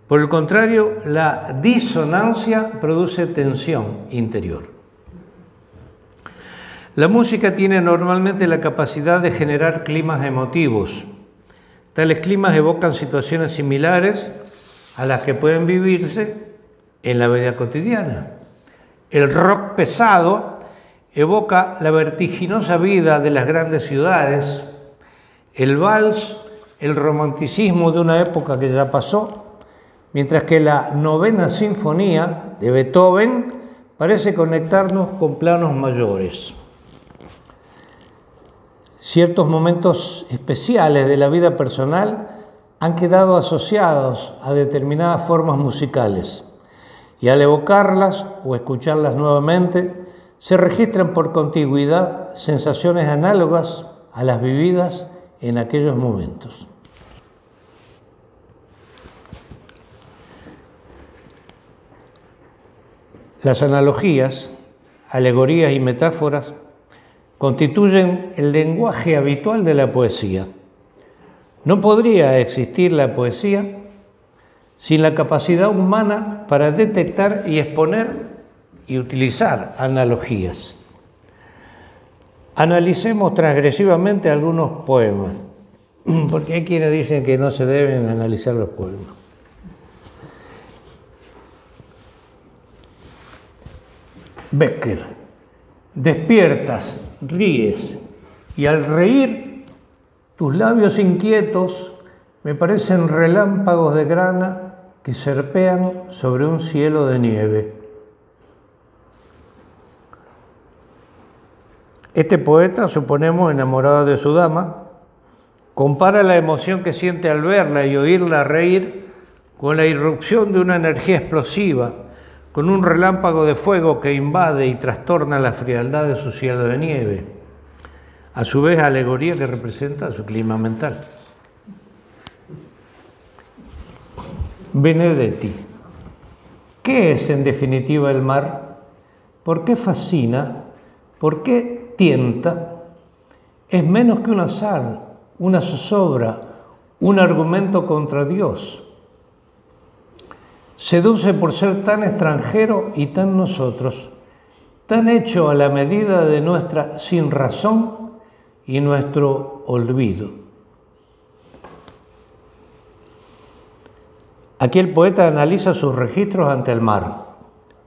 Por el contrario, la disonancia produce tensión interior. La música tiene normalmente la capacidad de generar climas emotivos. Tales climas evocan situaciones similares a las que pueden vivirse en la vida cotidiana. El rock pesado evoca la vertiginosa vida de las grandes ciudades. El vals, el romanticismo de una época que ya pasó, mientras que la novena sinfonía de Beethoven parece conectarnos con planos mayores. Ciertos momentos especiales de la vida personal han quedado asociados a determinadas formas musicales y al evocarlas o escucharlas nuevamente se registran por contigüidad sensaciones análogas a las vividas en aquellos momentos. Las analogías, alegorías y metáforas constituyen el lenguaje habitual de la poesía. No podría existir la poesía sin la capacidad humana para detectar y exponer y utilizar analogías. Analicemos transgresivamente algunos poemas, porque hay quienes dicen que no se deben analizar los poemas. Becker: despiertas, ríes, y al reír tus labios inquietos me parecen relámpagos de grana que serpean sobre un cielo de nieve. Este poeta, suponemos enamorado de su dama, compara la emoción que siente al verla y oírla reír con la irrupción de una energía explosiva, con un relámpago de fuego que invade y trastorna la frialdad de su cielo de nieve, a su vez alegoría que representa su clima mental. Benedetti: ¿qué es en definitiva el mar? ¿Por qué fascina? ¿Por qué tienta? Es menos que una sal, una zozobra, un argumento contra Dios. Seduce por ser tan extranjero y tan nosotros, tan hecho a la medida de nuestra sinrazón y nuestro olvido. Aquí el poeta analiza sus registros ante el mar.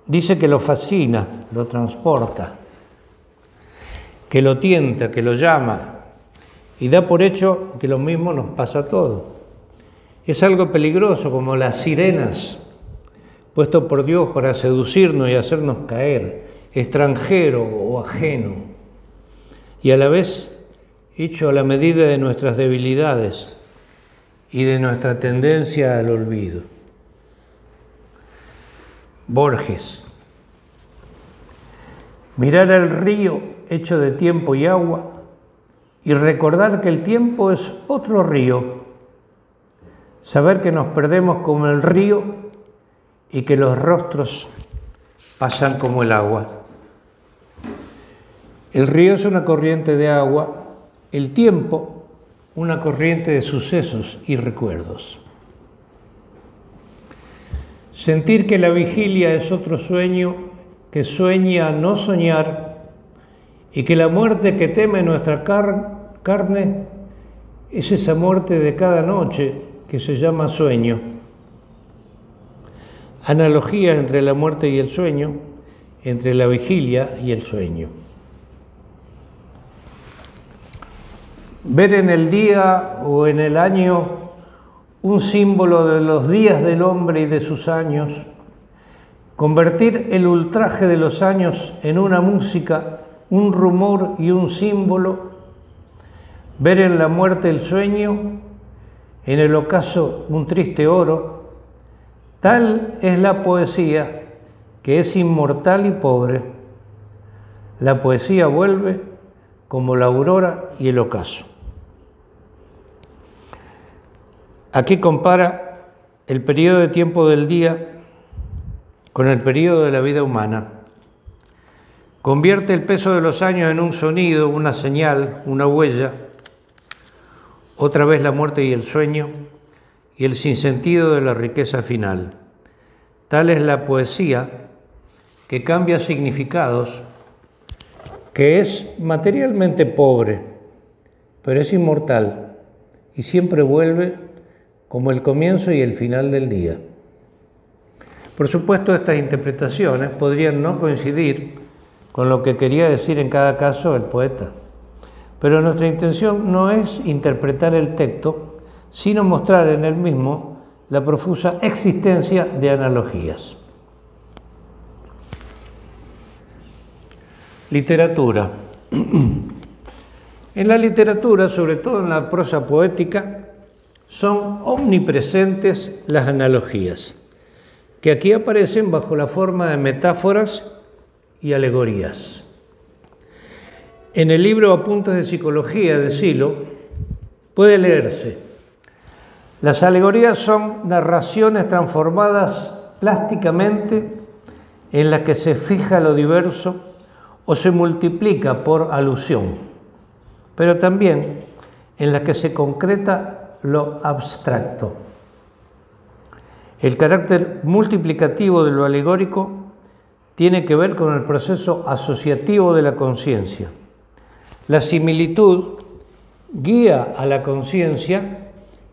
Dice que lo fascina, lo transporta, que lo tienta, que lo llama, y da por hecho que lo mismo nos pasa a todos. Es algo peligroso, como las sirenas, puesto por Dios para seducirnos y hacernos caer, extranjero o ajeno, y a la vez hecho a la medida de nuestras debilidades y de nuestra tendencia al olvido. Borges: mirar el río hecho de tiempo y agua y recordar que el tiempo es otro río, saber que nos perdemos como el río y que los rostros pasan como el agua. El río es una corriente de agua, el tiempo una corriente de sucesos y recuerdos. Sentir que la vigilia es otro sueño que sueña no soñar y que la muerte que teme nuestra carne es esa muerte de cada noche que se llama sueño. Analogías entre la muerte y el sueño, entre la vigilia y el sueño. Ver en el día o en el año un símbolo de los días del hombre y de sus años, convertir el ultraje de los años en una música, un rumor y un símbolo, ver en la muerte el sueño, en el ocaso un triste oro, tal es la poesía que es inmortal y pobre. La poesía vuelve como la aurora y el ocaso. Aquí compara el periodo de tiempo del día con el periodo de la vida humana. Convierte el peso de los años en un sonido, una señal, una huella, otra vez la muerte y el sueño, y el sinsentido de la riqueza final. Tal es la poesía que cambia significados, que es materialmente pobre, pero es inmortal y siempre vuelve como el comienzo y el final del día. Por supuesto, estas interpretaciones podrían no coincidir con lo que quería decir en cada caso el poeta, pero nuestra intención no es interpretar el texto, sino mostrar en él mismo la profusa existencia de analogías. Literatura. En la literatura, sobre todo en la prosa poética, son omnipresentes las analogías, que aquí aparecen bajo la forma de metáforas y alegorías. En el libro Apuntes de Psicología de Sylow puede leerse: las alegorías son narraciones transformadas plásticamente en las que se fija lo diverso o se multiplica por alusión, pero también en las que se concreta lo abstracto. El carácter multiplicativo de lo alegórico tiene que ver con el proceso asociativo de la conciencia. La similitud guía a la conciencia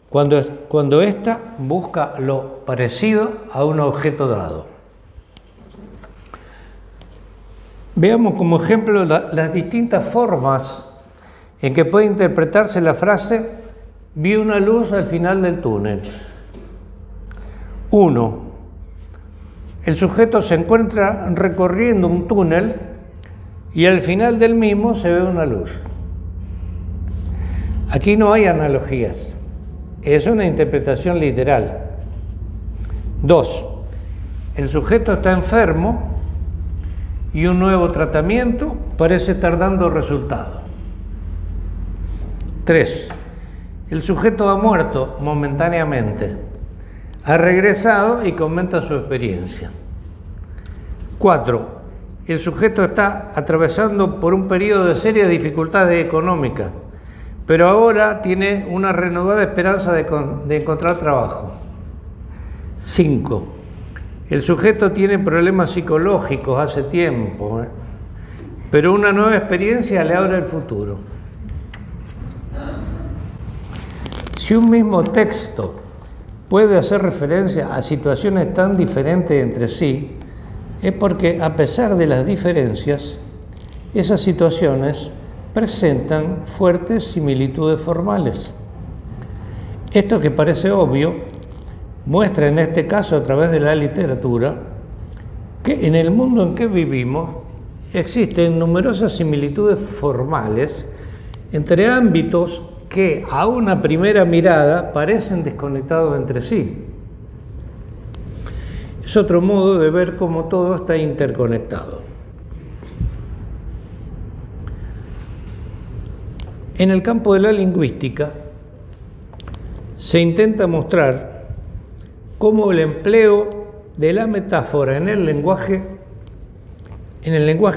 cuando ésta busca lo parecido a un objeto dado. Veamos como ejemplo las distintas formas en que puede interpretarse la frase «vi una luz al final del túnel». 1. El sujeto se encuentra recorriendo un túnel y al final del mismo se ve una luz. Aquí no hay analogías, es una interpretación literal. 2. El sujeto está enfermo y un nuevo tratamiento parece estar dando resultado. 3. El sujeto ha muerto momentáneamente, ha regresado y comenta su experiencia. 4. El sujeto está atravesando por un periodo de serias dificultades económicas, pero ahora tiene una renovada esperanza de encontrar trabajo. 5. El sujeto tiene problemas psicológicos hace tiempo, pero una nueva experiencia le abre el futuro. Si un mismo texto puede hacer referencia a situaciones tan diferentes entre sí, es porque, a pesar de las diferencias, esas situaciones presentan fuertes similitudes formales. Esto, que parece obvio, muestra en este caso a través de la literatura que en el mundo en que vivimos existen numerosas similitudes formales entre ámbitos que a una primera mirada parecen desconectados entre sí. Es otro modo de ver cómo todo está interconectado. En el campo de la lingüística se intenta mostrar cómo el empleo de la metáfora en el lenguaje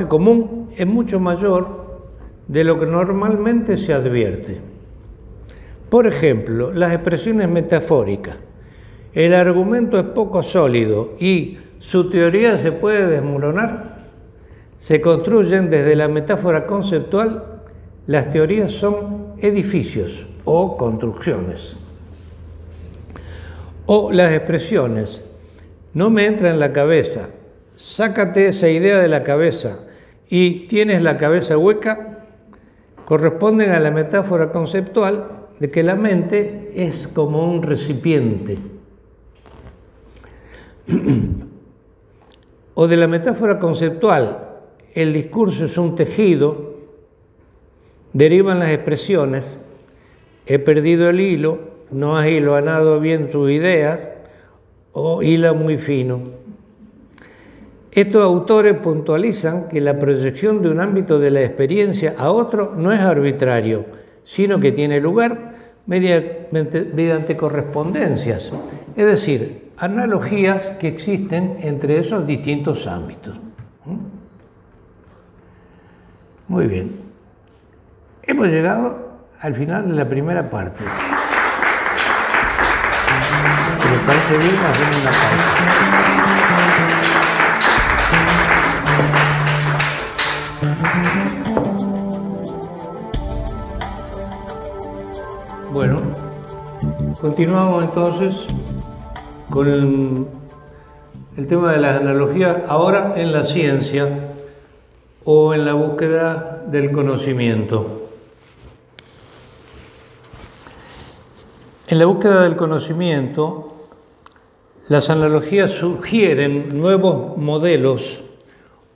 común es mucho mayor de lo que normalmente se advierte. Por ejemplo, las expresiones metafóricas. El argumento es poco sólido y su teoría se puede desmoronar. Se construyen desde la metáfora conceptual. Las teorías son edificios o construcciones. O las expresiones: no me entra en la cabeza, sácate esa idea de la cabeza y tienes la cabeza hueca, corresponden a la metáfora conceptual de que la mente es como un recipiente. O de la metáfora conceptual, el discurso es un tejido, derivan las expresiones: he perdido el hilo, no has hilvanado bien tus ideas, o hila muy fino. Estos autores puntualizan que la proyección de un ámbito de la experiencia a otro no es arbitrario, sino que tiene lugar mediante correspondencias, es decir, analogías que existen entre esos distintos ámbitos. Muy bien. Hemos llegado al final de la primera parte. Si les parece bien, hacemos una pausa. Bueno, continuamos entonces con el tema de las analogías, ahora en la ciencia o en la búsqueda del conocimiento. En la búsqueda del conocimiento, las analogías sugieren nuevos modelos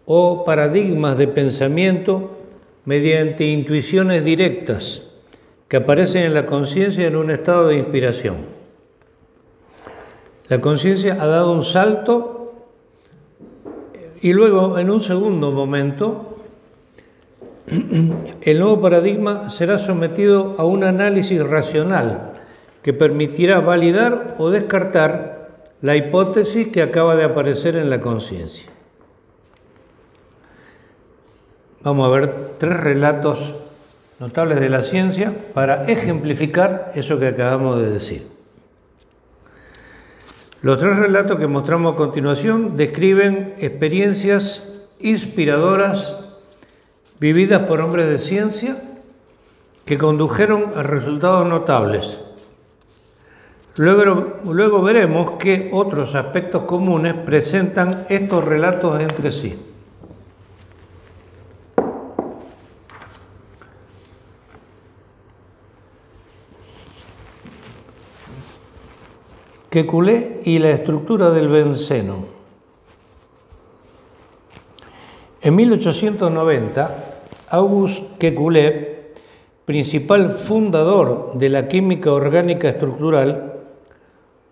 o paradigmas de pensamiento mediante intuiciones directas que aparecen en la conciencia en un estado de inspiración. La conciencia ha dado un salto y luego, en un segundo momento, el nuevo paradigma será sometido a un análisis racional que permitirá validar o descartar la hipótesis que acaba de aparecer en la conciencia. Vamos a ver 3 relatos notables de la ciencia para ejemplificar eso que acabamos de decir. Los 3 relatos que mostramos a continuación describen experiencias inspiradoras vividas por hombres de ciencia que condujeron a resultados notables. Luego veremos qué otros aspectos comunes presentan estos relatos entre sí. Kekulé y la estructura del benceno. En 1890, Auguste Kekulé, principal fundador de la química orgánica estructural,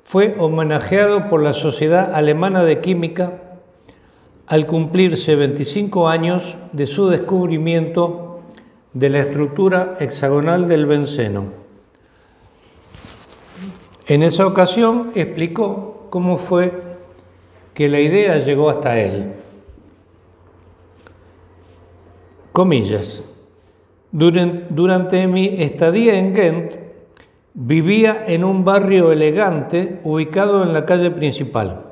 fue homenajeado por la Sociedad Alemana de Química al cumplirse 25 años de su descubrimiento de la estructura hexagonal del benceno. En esa ocasión explicó cómo fue que la idea llegó hasta él. Comillas. Durante mi estadía en Ghent, vivía en un barrio elegante ubicado en la calle principal.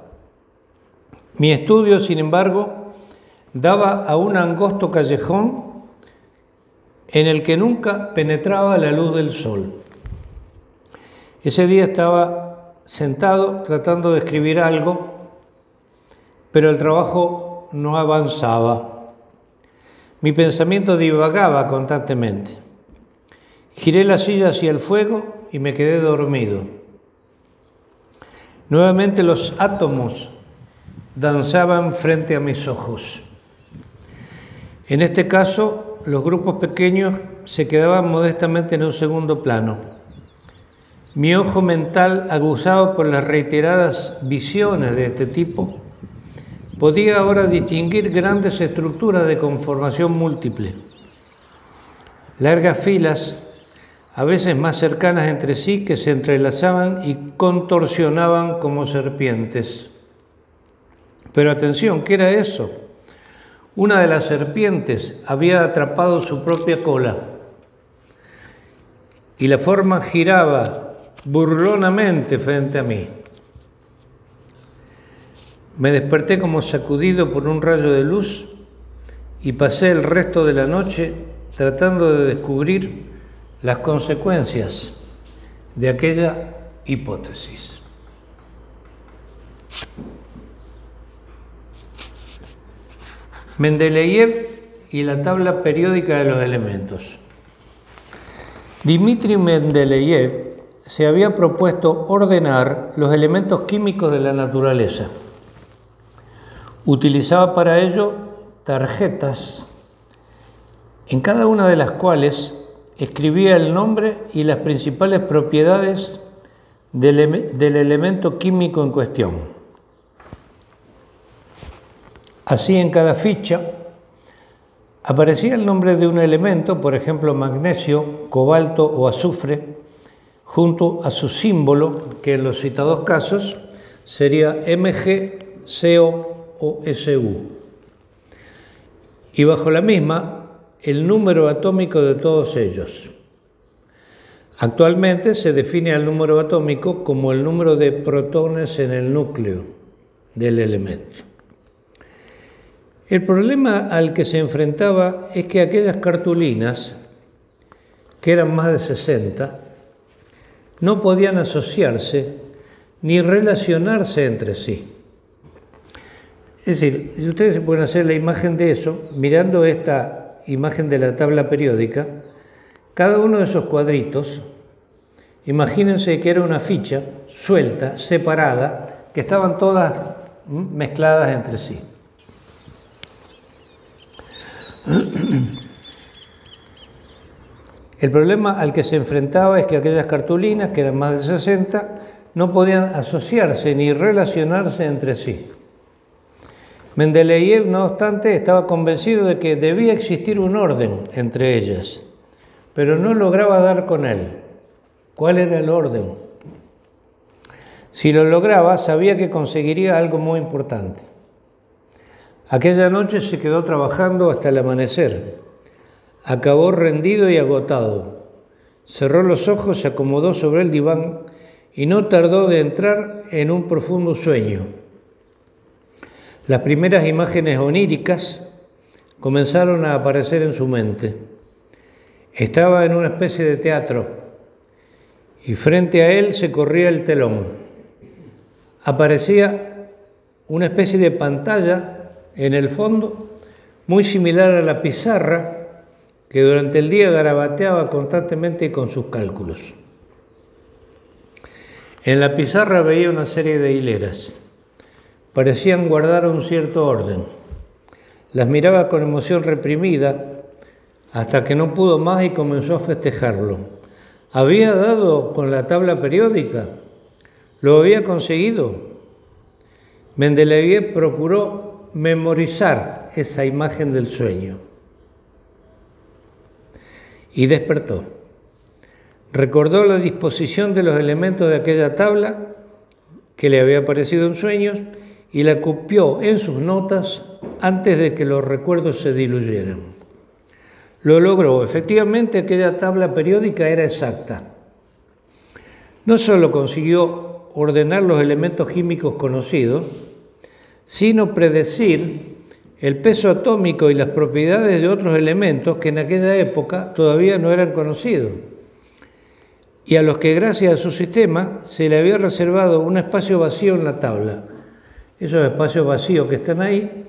Mi estudio, sin embargo, daba a un angosto callejón en el que nunca penetraba la luz del sol. Ese día estaba sentado tratando de escribir algo, pero el trabajo no avanzaba. Mi pensamiento divagaba constantemente. Giré la silla hacia el fuego y me quedé dormido. Nuevamente los átomos danzaban frente a mis ojos. En este caso, los grupos pequeños se quedaban modestamente en un segundo plano. Mi ojo mental, aguzado por las reiteradas visiones de este tipo, podía ahora distinguir grandes estructuras de conformación múltiple. Largas filas, a veces más cercanas entre sí, que se entrelazaban y contorsionaban como serpientes. Pero atención, ¿qué era eso? Una de las serpientes había atrapado su propia cola y la forma giraba burlonamente frente a mí. Me desperté como sacudido por un rayo de luz y pasé el resto de la noche tratando de descubrir las consecuencias de aquella hipótesis. Mendeleev y la tabla periódica de los elementos. Dmitri Mendeleev se había propuesto ordenar los elementos químicos de la naturaleza. Utilizaba para ello tarjetas, en cada una de las cuales escribía el nombre y las principales propiedades del elemento químico en cuestión. Así, en cada ficha aparecía el nombre de un elemento, por ejemplo, magnesio, cobalto o azufre, junto a su símbolo, que en los citados casos sería Mg, Co o Su. Y bajo la misma, el número atómico de todos ellos. Actualmente se define al número atómico como el número de protones en el núcleo del elemento. El problema al que se enfrentaba es que aquellas cartulinas, que eran más de 60, no podían asociarse ni relacionarse entre sí. Es decir, ustedes se pueden hacer la imagen de eso, mirando esta imagen de la tabla periódica, cada uno de esos cuadritos, imagínense que era una ficha suelta, separada, que estaban todas mezcladas entre sí. El problema al que se enfrentaba es que aquellas cartulinas, que eran más de 60, no podían asociarse ni relacionarse entre sí. Mendeleev, no obstante, estaba convencido de que debía existir un orden entre ellas, pero no lograba dar con él. ¿Cuál era el orden? Si lo lograba, sabía que conseguiría algo muy importante. Aquella noche se quedó trabajando hasta el amanecer. Acabó rendido y agotado. Cerró los ojos, se acomodó sobre el diván y no tardó de entrar en un profundo sueño. Las primeras imágenes oníricas comenzaron a aparecer en su mente. Estaba en una especie de teatro y frente a él se corría el telón. Aparecía una especie de pantalla en el fondo, muy similar a la pizarra que durante el día garabateaba constantemente con sus cálculos. En la pizarra veía una serie de hileras. Parecían guardar un cierto orden. Las miraba con emoción reprimida hasta que no pudo más y comenzó a festejarlo. Había dado con la tabla periódica. Lo había conseguido. Mendeleev procuró memorizar esa imagen del sueño. Y despertó. Recordó la disposición de los elementos de aquella tabla que le había aparecido en sueños y la copió en sus notas antes de que los recuerdos se diluyeran. Lo logró. Efectivamente, aquella tabla periódica era exacta. No solo consiguió ordenar los elementos químicos conocidos, sino predecir el peso atómico y las propiedades de otros elementos que en aquella época todavía no eran conocidos, y a los que gracias a su sistema se le había reservado un espacio vacío en la tabla. Esos espacios vacíos que están ahí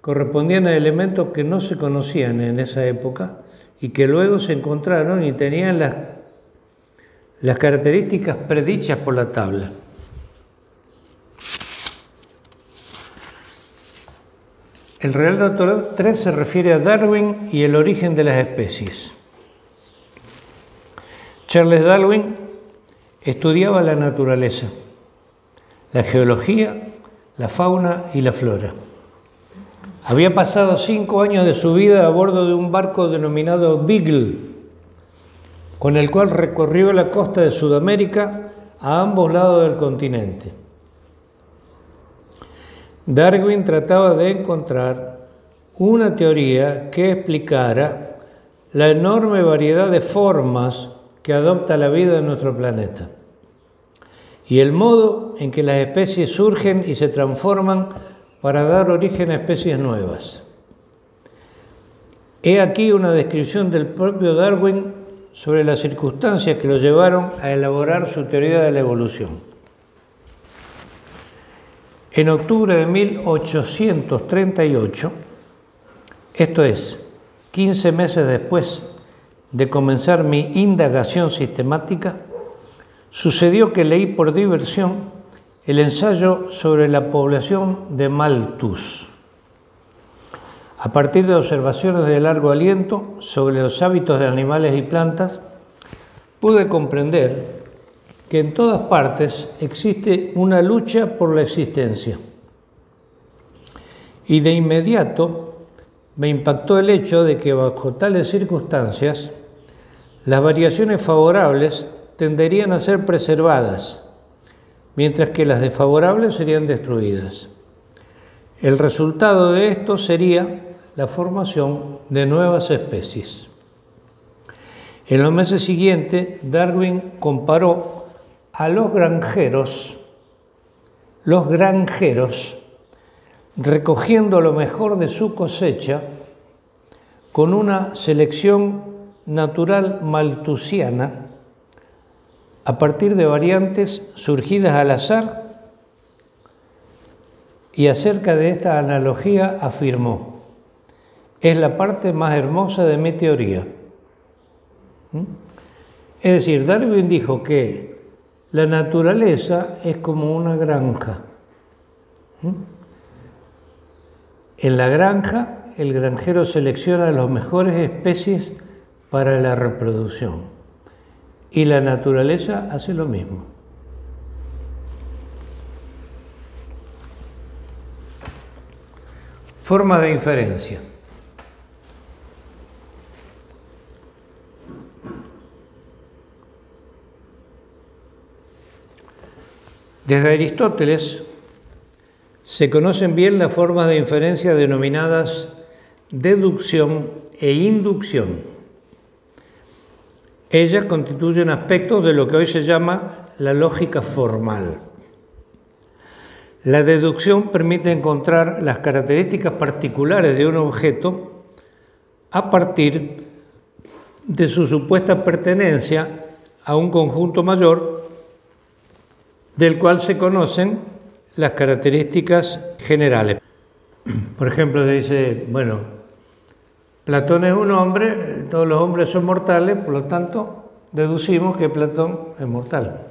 correspondían a elementos que no se conocían en esa época y que luego se encontraron y tenían las características predichas por la tabla. El Real Doctorado 3 se refiere a Darwin y el origen de las especies. Charles Darwin estudiaba la naturaleza, la geología, la fauna y la flora. Había pasado 5 años de su vida a bordo de un barco denominado Beagle, con el cual recorrió la costa de Sudamérica a ambos lados del continente. Darwin trataba de encontrar una teoría que explicara la enorme variedad de formas que adopta la vida en nuestro planeta y el modo en que las especies surgen y se transforman para dar origen a especies nuevas. He aquí una descripción del propio Darwin sobre las circunstancias que lo llevaron a elaborar su teoría de la evolución. En octubre de 1838, esto es, 15 meses después de comenzar mi indagación sistemática, sucedió que leí por diversión el ensayo sobre la población de Malthus. A partir de observaciones de largo aliento sobre los hábitos de animales y plantas, pude comprender que en todas partes existe una lucha por la existencia. Y de inmediato me impactó el hecho de que bajo tales circunstancias las variaciones favorables tenderían a ser preservadas, mientras que las desfavorables serían destruidas. El resultado de esto sería la formación de nuevas especies. En los meses siguientes, Darwin comparó a los granjeros, recogiendo lo mejor de su cosecha con una selección natural malthusiana a partir de variantes surgidas al azar, y acerca de esta analogía afirmó: es la parte más hermosa de mi teoría. Es decir, Darwin dijo que la naturaleza es como una granja. En la granja, el granjero selecciona las mejores especies para la reproducción, y la naturaleza hace lo mismo. Forma de inferencia. Desde Aristóteles se conocen bien las formas de inferencia denominadas deducción e inducción. Ellas constituyen aspectos de lo que hoy se llama la lógica formal. La deducción permite encontrar las características particulares de un objeto a partir de su supuesta pertenencia a un conjunto mayor del cual se conocen las características generales. Por ejemplo, se dice, bueno, Platón es un hombre, todos los hombres son mortales, por lo tanto, deducimos que Platón es mortal,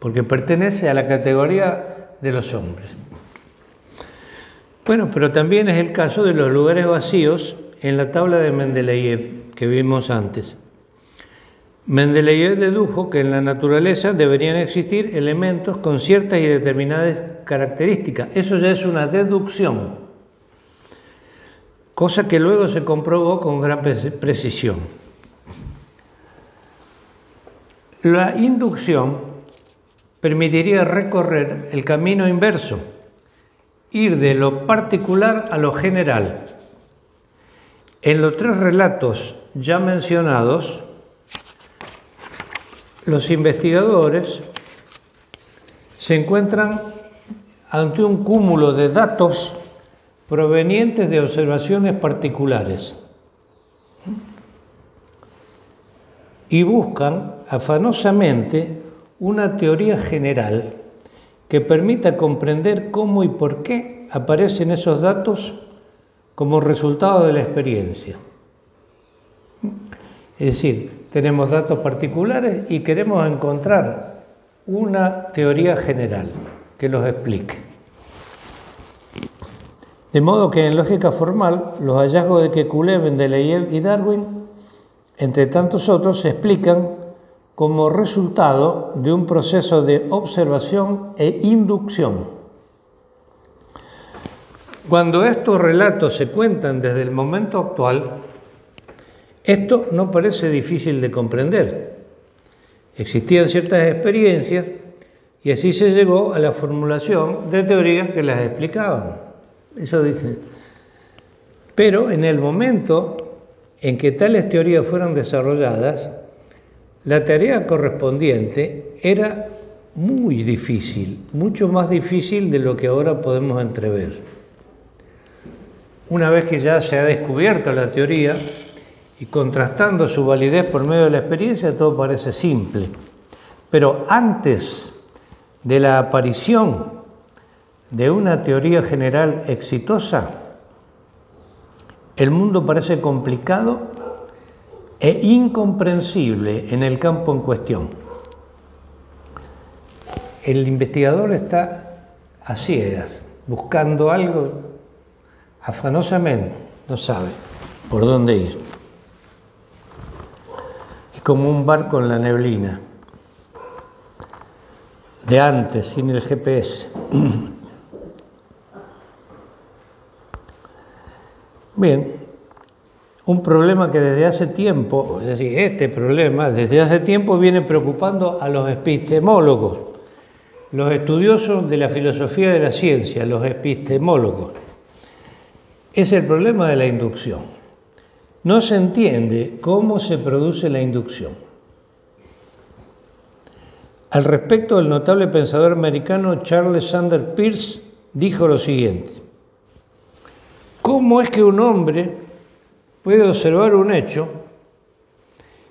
porque pertenece a la categoría de los hombres. Bueno, pero también es el caso de los lugares vacíos en la tabla de Mendeleev que vimos antes. Mendeleev dedujo que en la naturaleza deberían existir elementos con ciertas y determinadas características. Eso ya es una deducción, cosa que luego se comprobó con gran precisión. La inducción permitiría recorrer el camino inverso, ir de lo particular a lo general. En los tres relatos ya mencionados, los investigadores se encuentran ante un cúmulo de datos provenientes de observaciones particulares y buscan afanosamente una teoría general que permita comprender cómo y por qué aparecen esos datos como resultado de la experiencia. Es decir, tenemos datos particulares y queremos encontrar una teoría general que los explique. De modo que en lógica formal, los hallazgos de Kekulé, Mendeleev y Darwin, entre tantos otros, se explican como resultado de un proceso de observación e inducción. Cuando estos relatos se cuentan desde el momento actual, esto no parece difícil de comprender. Existían ciertas experiencias y así se llegó a la formulación de teorías que las explicaban. Eso dice. Pero en el momento en que tales teorías fueron desarrolladas, la tarea correspondiente era muy difícil, mucho más difícil de lo que ahora podemos entrever. Una vez que ya se ha descubierto la teoría y contrastando su validez por medio de la experiencia, todo parece simple. Pero antes de la aparición de una teoría general exitosa, el mundo parece complicado e incomprensible en el campo en cuestión. El investigador está a ciegas, buscando algo afanosamente, no sabe por dónde ir. Es como un barco en la neblina, de antes, sin el GPS. Bien, un problema que desde hace tiempo, es decir, este problema desde hace tiempo viene preocupando a los epistemólogos, los estudiosos de la filosofía de la ciencia, los epistemólogos. Es el problema de la inducción. no se entiende cómo se produce la inducción. Al respecto, el notable pensador americano Charles Sanders Peirce dijo lo siguiente: ¿cómo es que un hombre puede observar un hecho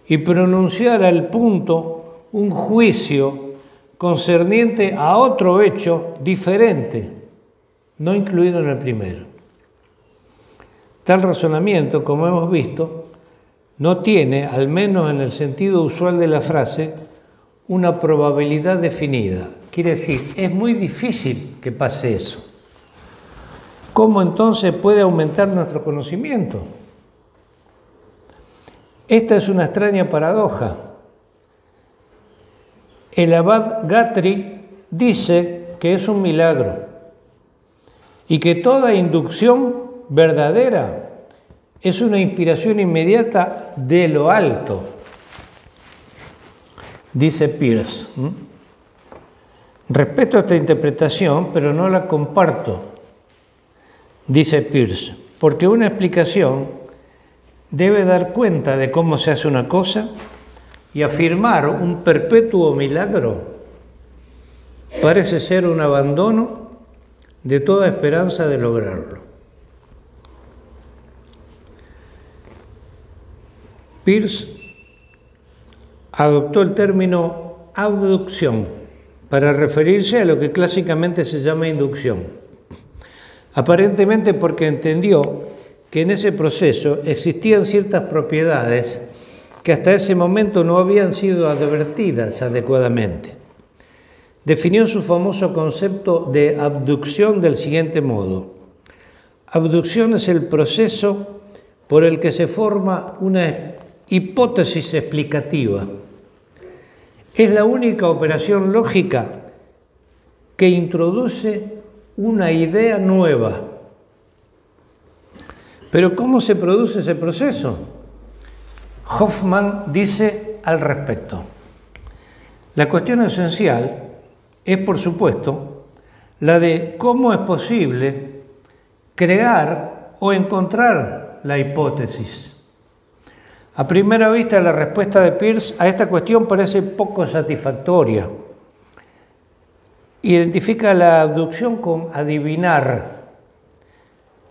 y pronunciar al punto un juicio concerniente a otro hecho diferente, no incluido en el primero? Tal razonamiento, como hemos visto, no tiene, al menos en el sentido usual de la frase, una probabilidad definida. Quiere decir, es muy difícil que pase eso. ¿Cómo entonces puede aumentar nuestro conocimiento? Esta es una extraña paradoja. El abad Guthrie dice que es un milagro y que toda inducción verdadera es una inspiración inmediata de lo alto, dice Peirce. Respeto esta interpretación, pero no la comparto, dice Peirce, porque una explicación debe dar cuenta de cómo se hace una cosa, y afirmar un perpetuo milagro parece ser un abandono de toda esperanza de lograrlo. Peirce adoptó el término abducción para referirse a lo que clásicamente se llama inducción, aparentemente porque entendió que en ese proceso existían ciertas propiedades que hasta ese momento no habían sido advertidas adecuadamente. Definió su famoso concepto de abducción del siguiente modo: abducción es el proceso por el que se forma una hipótesis explicativa. Es la única operación lógica que introduce una idea nueva. Pero ¿cómo se produce ese proceso? Hoffman dice al respecto: la cuestión esencial es, por supuesto, la de cómo es posible crear o encontrar la hipótesis. A primera vista, la respuesta de Peirce a esta cuestión parece poco satisfactoria. Identifica la abducción con adivinar,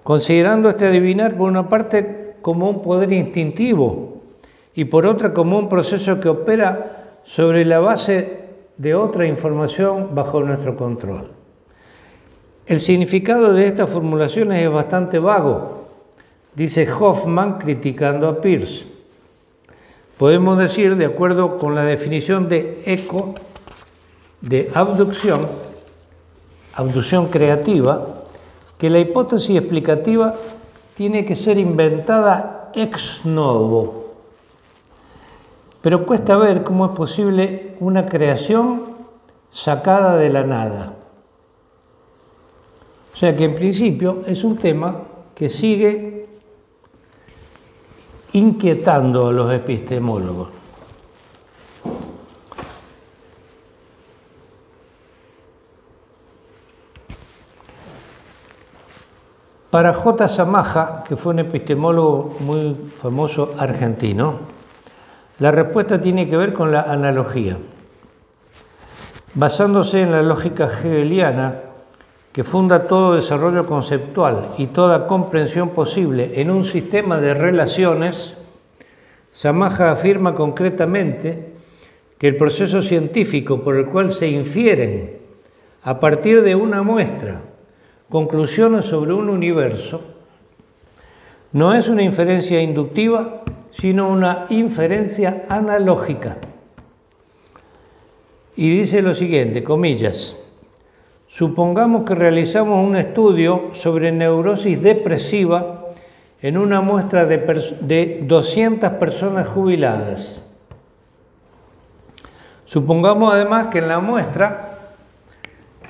considerando este adivinar por una parte como un poder instintivo y por otra como un proceso que opera sobre la base de otra información bajo nuestro control. El significado de estas formulaciones es bastante vago, dice Hoffman criticando a Peirce. Podemos decir, de acuerdo con la definición de Eco de abducción creativa, que la hipótesis explicativa tiene que ser inventada ex novo. Pero cuesta ver cómo es posible una creación sacada de la nada. O sea que en principio es un tema que sigue inquietando a los epistemólogos. Para J. Samaja, que fue un epistemólogo muy famoso argentino, la respuesta tiene que ver con la analogía. Basándose en la lógica hegeliana, que funda todo desarrollo conceptual y toda comprensión posible en un sistema de relaciones, Samaja afirma concretamente que el proceso científico por el cual se infieren, a partir de una muestra, conclusiones sobre un universo, no es una inferencia inductiva, sino una inferencia analógica. Y dice lo siguiente, comillas: supongamos que realizamos un estudio sobre neurosis depresiva en una muestra de 200 personas jubiladas. Supongamos además que en la muestra,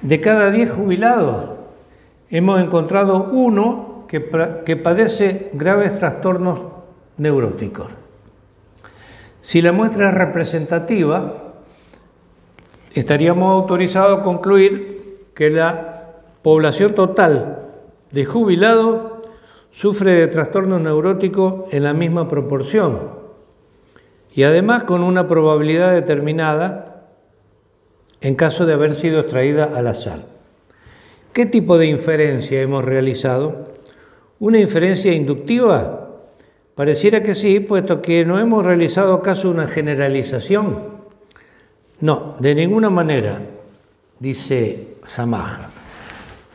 de cada 10 jubilados, hemos encontrado uno que padece graves trastornos neuróticos. Si la muestra es representativa, estaríamos autorizados a concluir que la población total de jubilados sufre de trastorno neurótico en la misma proporción y además con una probabilidad determinada en caso de haber sido extraída al azar. ¿Qué tipo de inferencia hemos realizado? ¿Una inferencia inductiva? Pareciera que sí, puesto que no hemos realizado acaso una generalización. No, de ninguna manera, dice Samaja.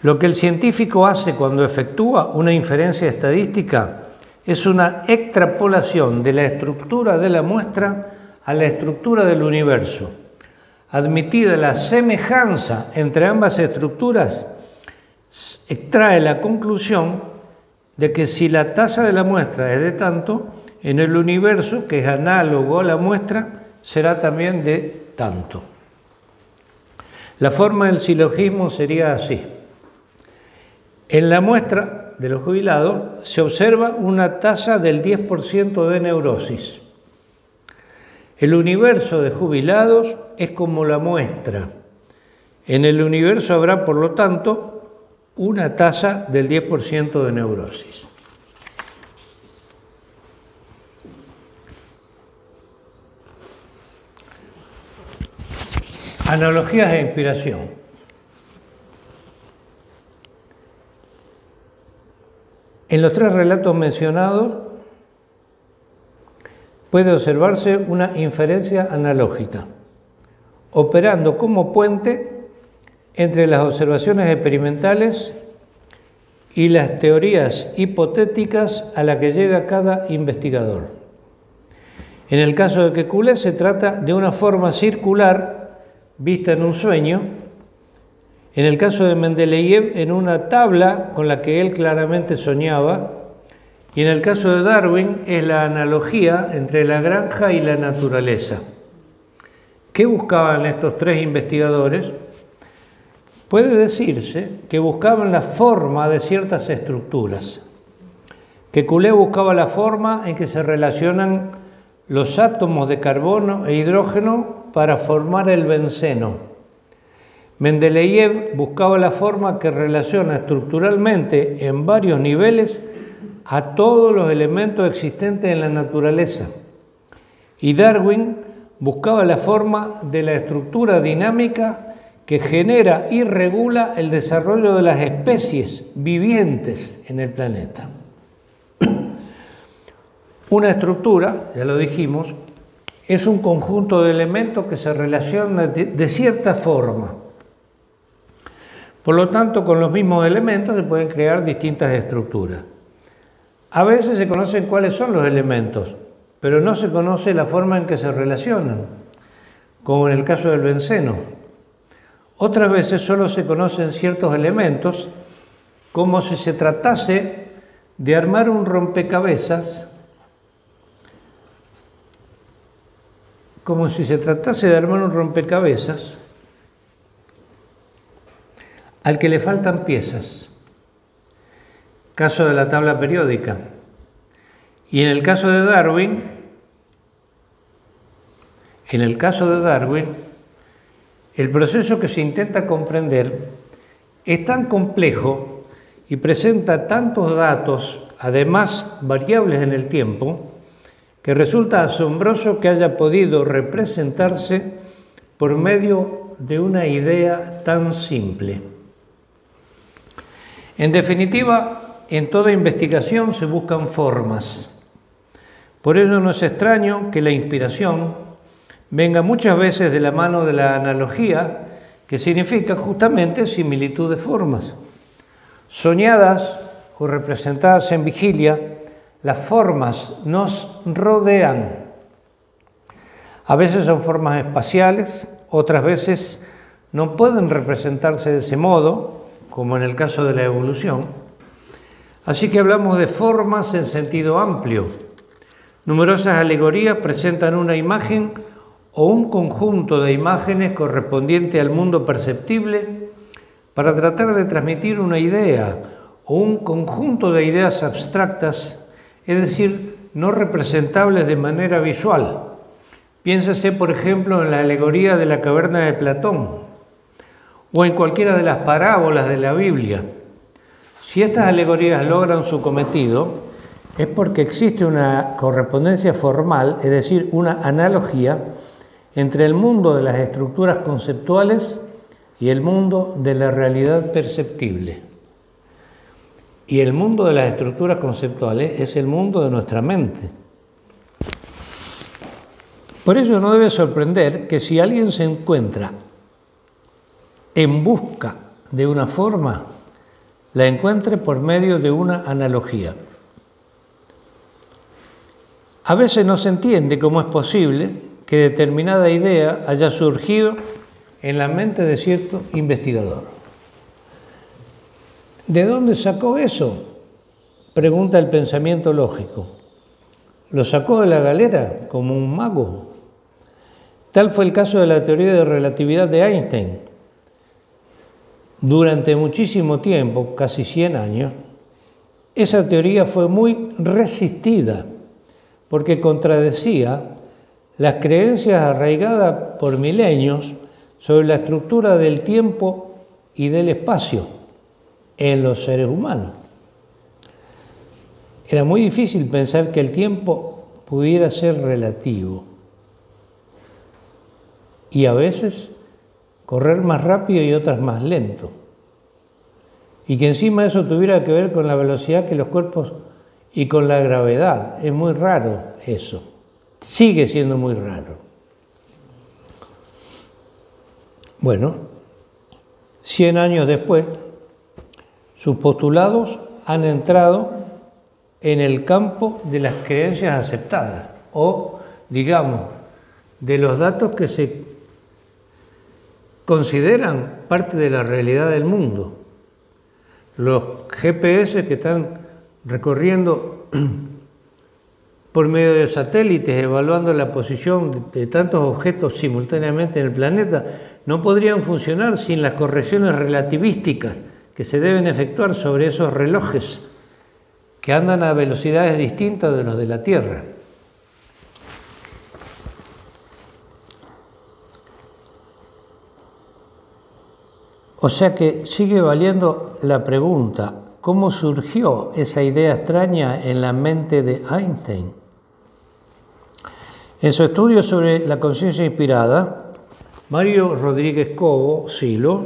Lo que el científico hace cuando efectúa una inferencia estadística es una extrapolación de la estructura de la muestra a la estructura del universo. Admitida la semejanza entre ambas estructuras, extrae la conclusión de que si la tasa de la muestra es de tanto, en el universo, que es análogo a la muestra, será también de tanto. La forma del silogismo sería así. En la muestra de los jubilados se observa una tasa del 10% de neurosis. El universo de jubilados es como la muestra. En el universo habrá, por lo tanto, una tasa del 10% de neurosis. Analogías de inspiración. En los tres relatos mencionados puede observarse una inferencia analógica, operando como puente entre las observaciones experimentales y las teorías hipotéticas a las que llega cada investigador. En el caso de Kekulé se trata de una forma circular vista en un sueño. En el caso de Mendeleev, en una tabla con la que él claramente soñaba. Y en el caso de Darwin, es la analogía entre la granja y la naturaleza. ¿Qué buscaban estos tres investigadores? Puede decirse que buscaban la forma de ciertas estructuras. Kekulé buscaba la forma en que se relacionan los átomos de carbono e hidrógeno para formar el benceno. Mendeleev buscaba la forma que relaciona estructuralmente en varios niveles a todos los elementos existentes en la naturaleza. Y Darwin buscaba la forma de la estructura dinámica que genera y regula el desarrollo de las especies vivientes en el planeta. Una estructura, ya lo dijimos, es un conjunto de elementos que se relacionan de cierta forma. Por lo tanto, con los mismos elementos se pueden crear distintas estructuras. A veces se conocen cuáles son los elementos, pero no se conoce la forma en que se relacionan, como en el caso del benceno. Otras veces solo se conocen ciertos elementos, como si se tratase de armar un rompecabezas, al que le faltan piezas. Caso de la tabla periódica. Y en el caso de Darwin, el proceso que se intenta comprender es tan complejo y presenta tantos datos, además variables en el tiempo, que resulta asombroso que haya podido representarse por medio de una idea tan simple. En definitiva, en toda investigación se buscan formas. Por ello no es extraño que la inspiración venga muchas veces de la mano de la analogía, que significa justamente similitud de formas. Soñadas o representadas en vigilia, las formas nos rodean. A veces son formas espaciales, otras veces no pueden representarse de ese modo, como en el caso de la evolución. Así que hablamos de formas en sentido amplio. Numerosas alegorías presentan una imagen o un conjunto de imágenes correspondiente al mundo perceptible para tratar de transmitir una idea o un conjunto de ideas abstractas, es decir, no representables de manera visual. Piénsese, por ejemplo, en la alegoría de la caverna de Platón o en cualquiera de las parábolas de la Biblia. Si estas alegorías logran su cometido, es porque existe una correspondencia formal, es decir, una analogía entre el mundo de las estructuras conceptuales y el mundo de la realidad perceptible. Y el mundo de las estructuras conceptuales es el mundo de nuestra mente. Por ello no debe sorprender que si alguien se encuentra en busca de una forma, la encuentre por medio de una analogía. A veces no se entiende cómo es posible que determinada idea haya surgido en la mente de cierto investigador. ¿De dónde sacó eso?, pregunta el pensamiento lógico. ¿Lo sacó de la galera como un mago? Tal fue el caso de la teoría de relatividad de Einstein. Durante muchísimo tiempo, casi 100 años, esa teoría fue muy resistida porque contradecía las creencias arraigadas por milenios sobre la estructura del tiempo y del espacio en los seres humanos. Era muy difícil pensar que el tiempo pudiera ser relativo y a veces correr más rápido y otras más lento. Y que encima eso tuviera que ver con la velocidad que los cuerpos y con la gravedad. Es muy raro eso. Sigue siendo muy raro. Bueno, 100 años después, sus postulados han entrado en el campo de las creencias aceptadas, o, digamos, de los datos que se consideran parte de la realidad del mundo. Los GPS que están recorriendo por medio de satélites, evaluando la posición de tantos objetos simultáneamente en el planeta, no podrían funcionar sin las correcciones relativísticas que se deben efectuar sobre esos relojes que andan a velocidades distintas de los de la Tierra. O sea que sigue valiendo la pregunta, ¿cómo surgió esa idea extraña en la mente de Einstein? En su estudio sobre la conciencia inspirada, Mario Rodríguez Cobo, Silo,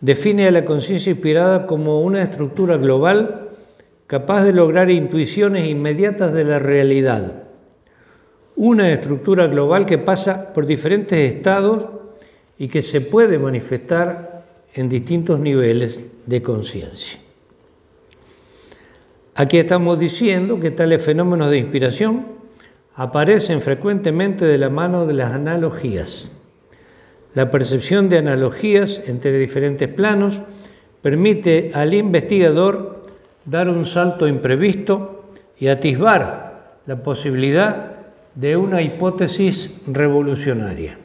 define a la conciencia inspirada como una estructura global capaz de lograr intuiciones inmediatas de la realidad. Una estructura global que pasa por diferentes estados y que se puede manifestar en distintos niveles de conciencia. Aquí estamos diciendo que tales fenómenos de inspiración aparecen frecuentemente de la mano de las analogías. La percepción de analogías entre diferentes planos permite al investigador dar un salto imprevisto y atisbar la posibilidad de una hipótesis revolucionaria.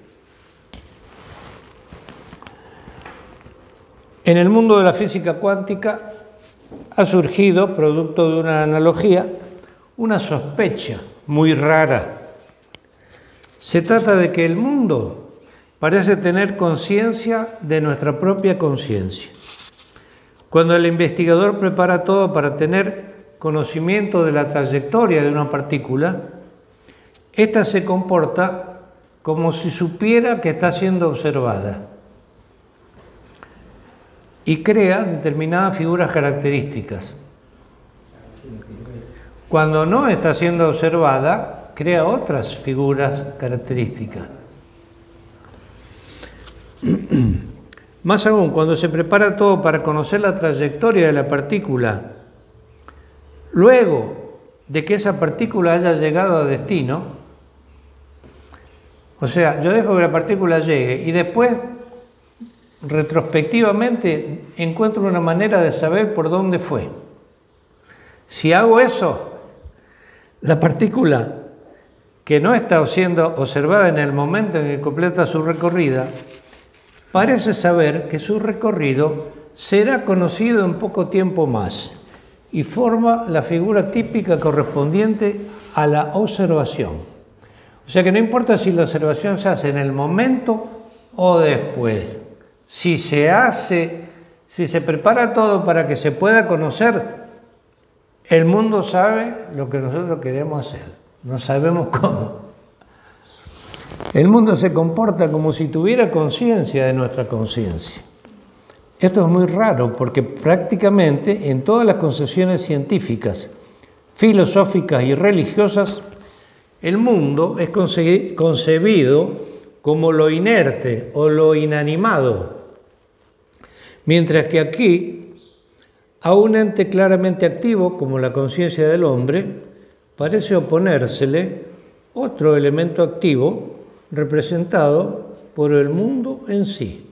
En el mundo de la física cuántica ha surgido, producto de una analogía, una sospecha muy rara. Se trata de que el mundo parece tener conciencia de nuestra propia conciencia. Cuando el investigador prepara todo para tener conocimiento de la trayectoria de una partícula, ésta se comporta como si supiera que está siendo observada y crea determinadas figuras características. Cuando no está siendo observada, crea otras figuras características. Más aún, cuando se prepara todo para conocer la trayectoria de la partícula, luego de que esa partícula haya llegado a destino, o sea, yo dejo que la partícula llegue y después, retrospectivamente, encuentro una manera de saber por dónde fue. Si hago eso, la partícula que no está siendo observada en el momento en que completa su recorrida, parece saber que su recorrido será conocido en poco tiempo más y forma la figura típica correspondiente a la observación. O sea que no importa si la observación se hace en el momento o después. Si Si se prepara todo para que se pueda conocer, el mundo sabe lo que nosotros queremos hacer. No sabemos cómo. El mundo se comporta como si tuviera conciencia de nuestra conciencia. Esto es muy raro porque prácticamente en todas las concepciones científicas, filosóficas y religiosas, el mundo es concebido como lo inerte o lo inanimado, mientras que aquí, a un ente claramente activo como la conciencia del hombre, parece oponérsele otro elemento activo representado por el mundo en sí.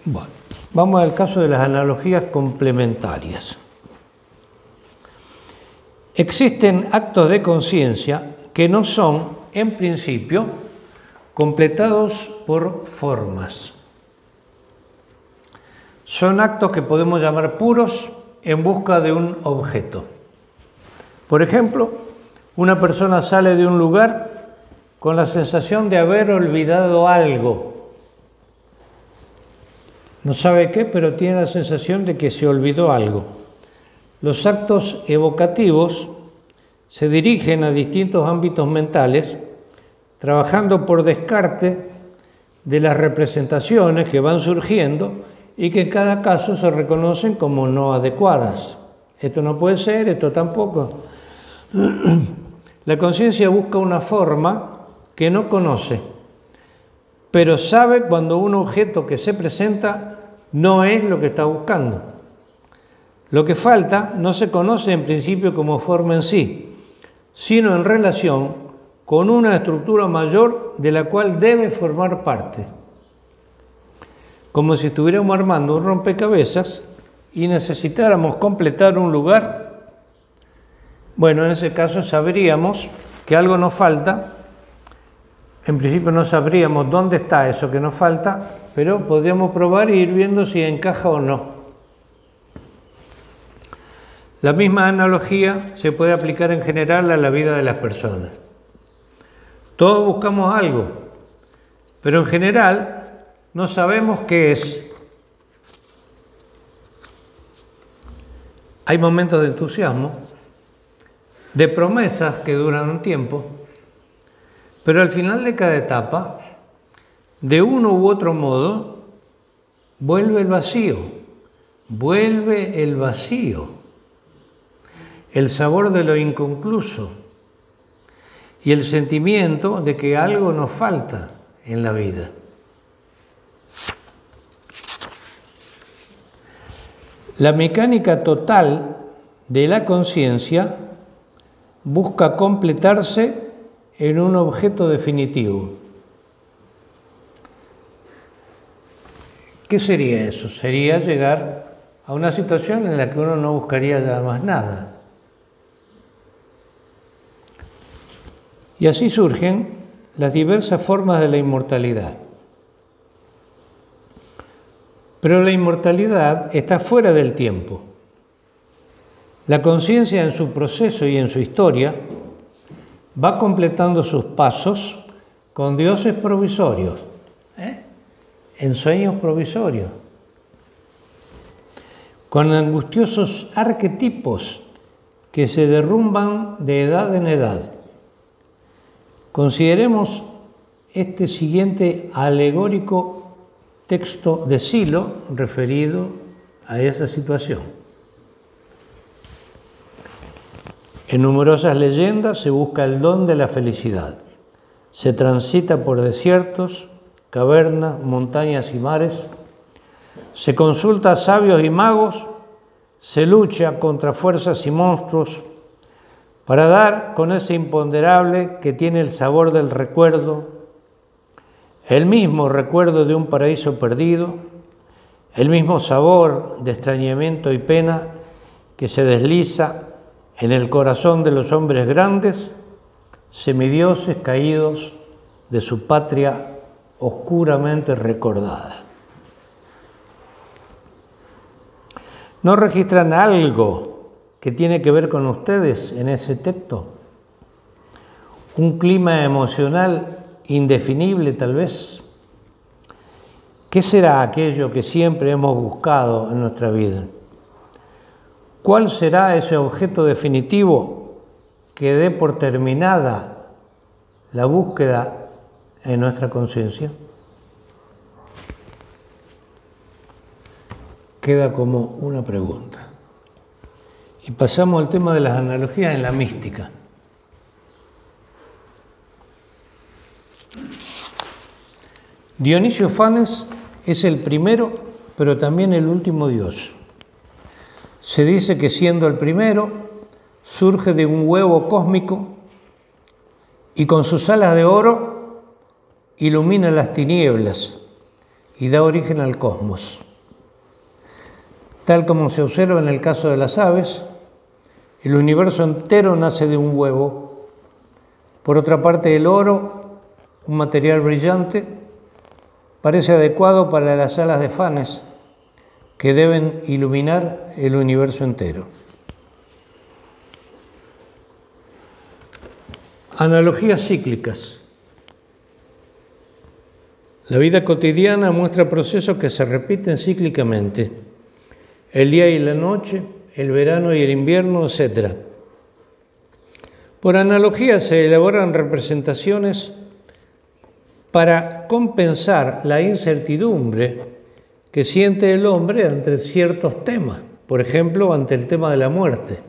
Bueno, vamos al caso de las analogías complementarias. Existen actos de conciencia que no son, en principio, completados por formas. Son actos que podemos llamar puros en busca de un objeto. Por ejemplo, una persona sale de un lugar con la sensación de haber olvidado algo. No sabe qué, pero tiene la sensación de que se olvidó algo. Los actos evocativos se dirigen a distintos ámbitos mentales, trabajando por descarte de las representaciones que van surgiendo y que en cada caso se reconocen como no adecuadas. Esto no puede ser, esto tampoco. La conciencia busca una forma que no conoce, pero sabe cuando un objeto que se presenta no es lo que está buscando. Lo que falta no se conoce en principio como forma en sí, sino en relación con una estructura mayor de la cual debe formar parte. Como si estuviéramos armando un rompecabezas y necesitáramos completar un lugar. Bueno, en ese caso sabríamos que algo nos falta. En principio no sabríamos dónde está eso que nos falta, pero podríamos probar e ir viendo si encaja o no. La misma analogía se puede aplicar en general a la vida de las personas. Todos buscamos algo, pero en general no sabemos qué es. Hay momentos de entusiasmo, de promesas que duran un tiempo, pero al final de cada etapa, de uno u otro modo, vuelve el vacío, el sabor de lo inconcluso y el sentimiento de que algo nos falta en la vida. La mecánica total de la conciencia busca completarse en un objeto definitivo. ¿Qué sería eso? Sería llegar a una situación en la que uno no buscaría ya más nada. Y así surgen las diversas formas de la inmortalidad. Pero la inmortalidad está fuera del tiempo. La conciencia en su proceso y en su historia va completando sus pasos con dioses provisorios, en sueños provisorios, con angustiosos arquetipos que se derrumban de edad en edad. Consideremos este siguiente alegórico texto de Silo referido a esa situación. En numerosas leyendas se busca el don de la felicidad. Se transita por desiertos, cavernas, montañas y mares. Se consulta a sabios y magos. Se lucha contra fuerzas y monstruos para dar con ese imponderable que tiene el sabor del recuerdo, el mismo recuerdo de un paraíso perdido, el mismo sabor de extrañamiento y pena que se desliza en el corazón de los hombres grandes, semidioses caídos de su patria oscuramente recordada. ¿No registran algo que tiene que ver con ustedes en ese texto? Un clima emocional indefinible tal vez? ¿Qué será aquello que siempre hemos buscado en nuestra vida? ¿Cuál será ese objeto definitivo que dé por terminada la búsqueda en nuestra conciencia? Queda como una pregunta. Y pasamos al tema de las analogías en la mística. Dionisio Fanes es el primero, pero también el último dios. Se dice que siendo el primero, surge de un huevo cósmico y con sus alas de oro ilumina las tinieblas y da origen al cosmos. Tal como se observa en el caso de las aves, el universo entero nace de un huevo. Por otra parte, el oro, un material brillante, parece adecuado para las alas de Fanes, que deben iluminar el universo entero. Analogías cíclicas. La vida cotidiana muestra procesos que se repiten cíclicamente. El día y la noche, el verano y el invierno, etc. Por analogía se elaboran representaciones para compensar la incertidumbre que siente el hombre ante ciertos temas, por ejemplo, ante el tema de la muerte.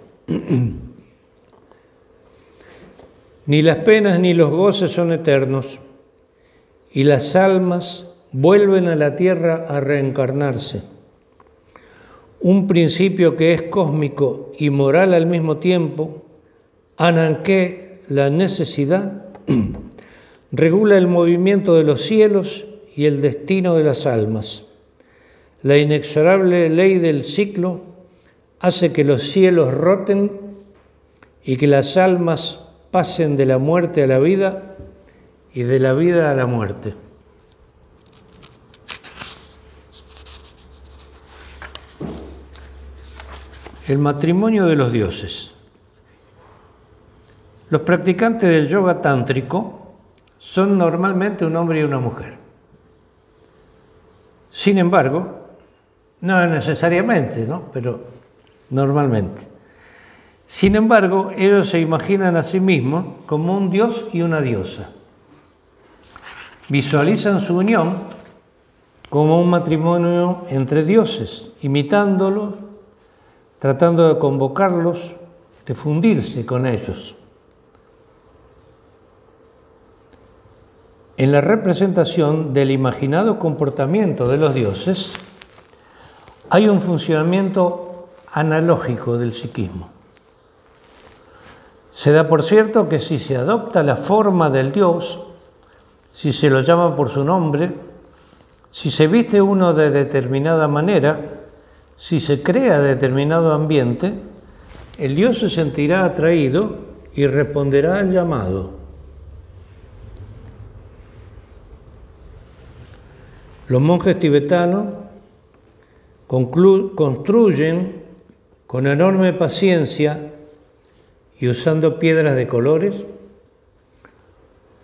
Ni las penas ni los goces son eternos, y las almas vuelven a la tierra a reencarnarse. Un principio que es cósmico y moral al mismo tiempo, Ananké, la necesidad, regula el movimiento de los cielos y el destino de las almas. La inexorable ley del ciclo hace que los cielos roten y que las almas pasen de la muerte a la vida y de la vida a la muerte. El matrimonio de los dioses. Los practicantes del yoga tántrico son normalmente un hombre y una mujer. Sin embargo, no necesariamente, ¿no? Pero normalmente. Sin embargo, ellos se imaginan a sí mismos como un dios y una diosa. Visualizan su unión como un matrimonio entre dioses, imitándolos, tratando de convocarlos, de fundirse con ellos. En la representación del imaginado comportamiento de los dioses, hay un funcionamiento analógico del psiquismo. Se da por cierto que si se adopta la forma del dios, si se lo llama por su nombre, si se viste uno de determinada manera, si se crea determinado ambiente, el dios se sentirá atraído y responderá al llamado. Los monjes tibetanos construyen con enorme paciencia y usando piedras de colores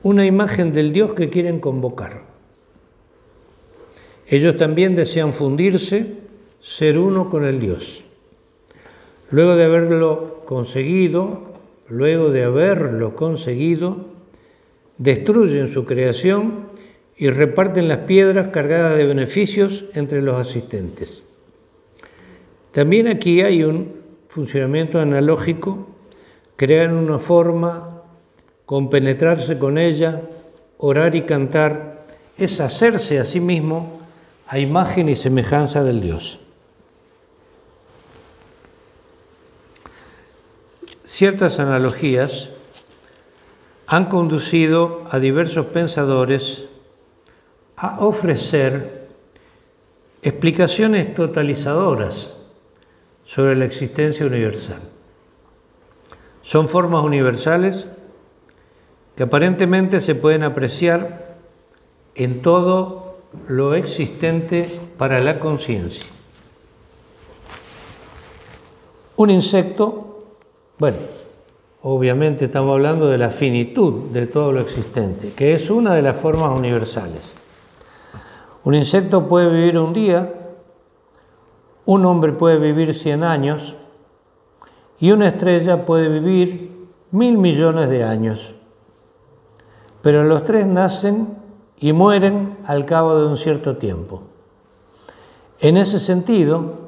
una imagen del Dios que quieren convocar. Ellos también desean fundirse, ser uno con el Dios. Luego de haberlo conseguido, destruyen su creación y reparten las piedras cargadas de beneficios entre los asistentes. También aquí hay un funcionamiento analógico, crear una forma, compenetrarse con ella, orar y cantar, es hacerse a sí mismo a imagen y semejanza del Dios. Ciertas analogías han conducido a diversos pensadores a ofrecer explicaciones totalizadoras sobre la existencia universal. Son formas universales que aparentemente se pueden apreciar en todo lo existente para la conciencia. Un insecto, obviamente estamos hablando de la finitud de todo lo existente, que es una de las formas universales. Un insecto puede vivir un día, un hombre puede vivir 100 años y una estrella puede vivir 1.000 millones de años. Pero los tres nacen y mueren al cabo de un cierto tiempo. En ese sentido,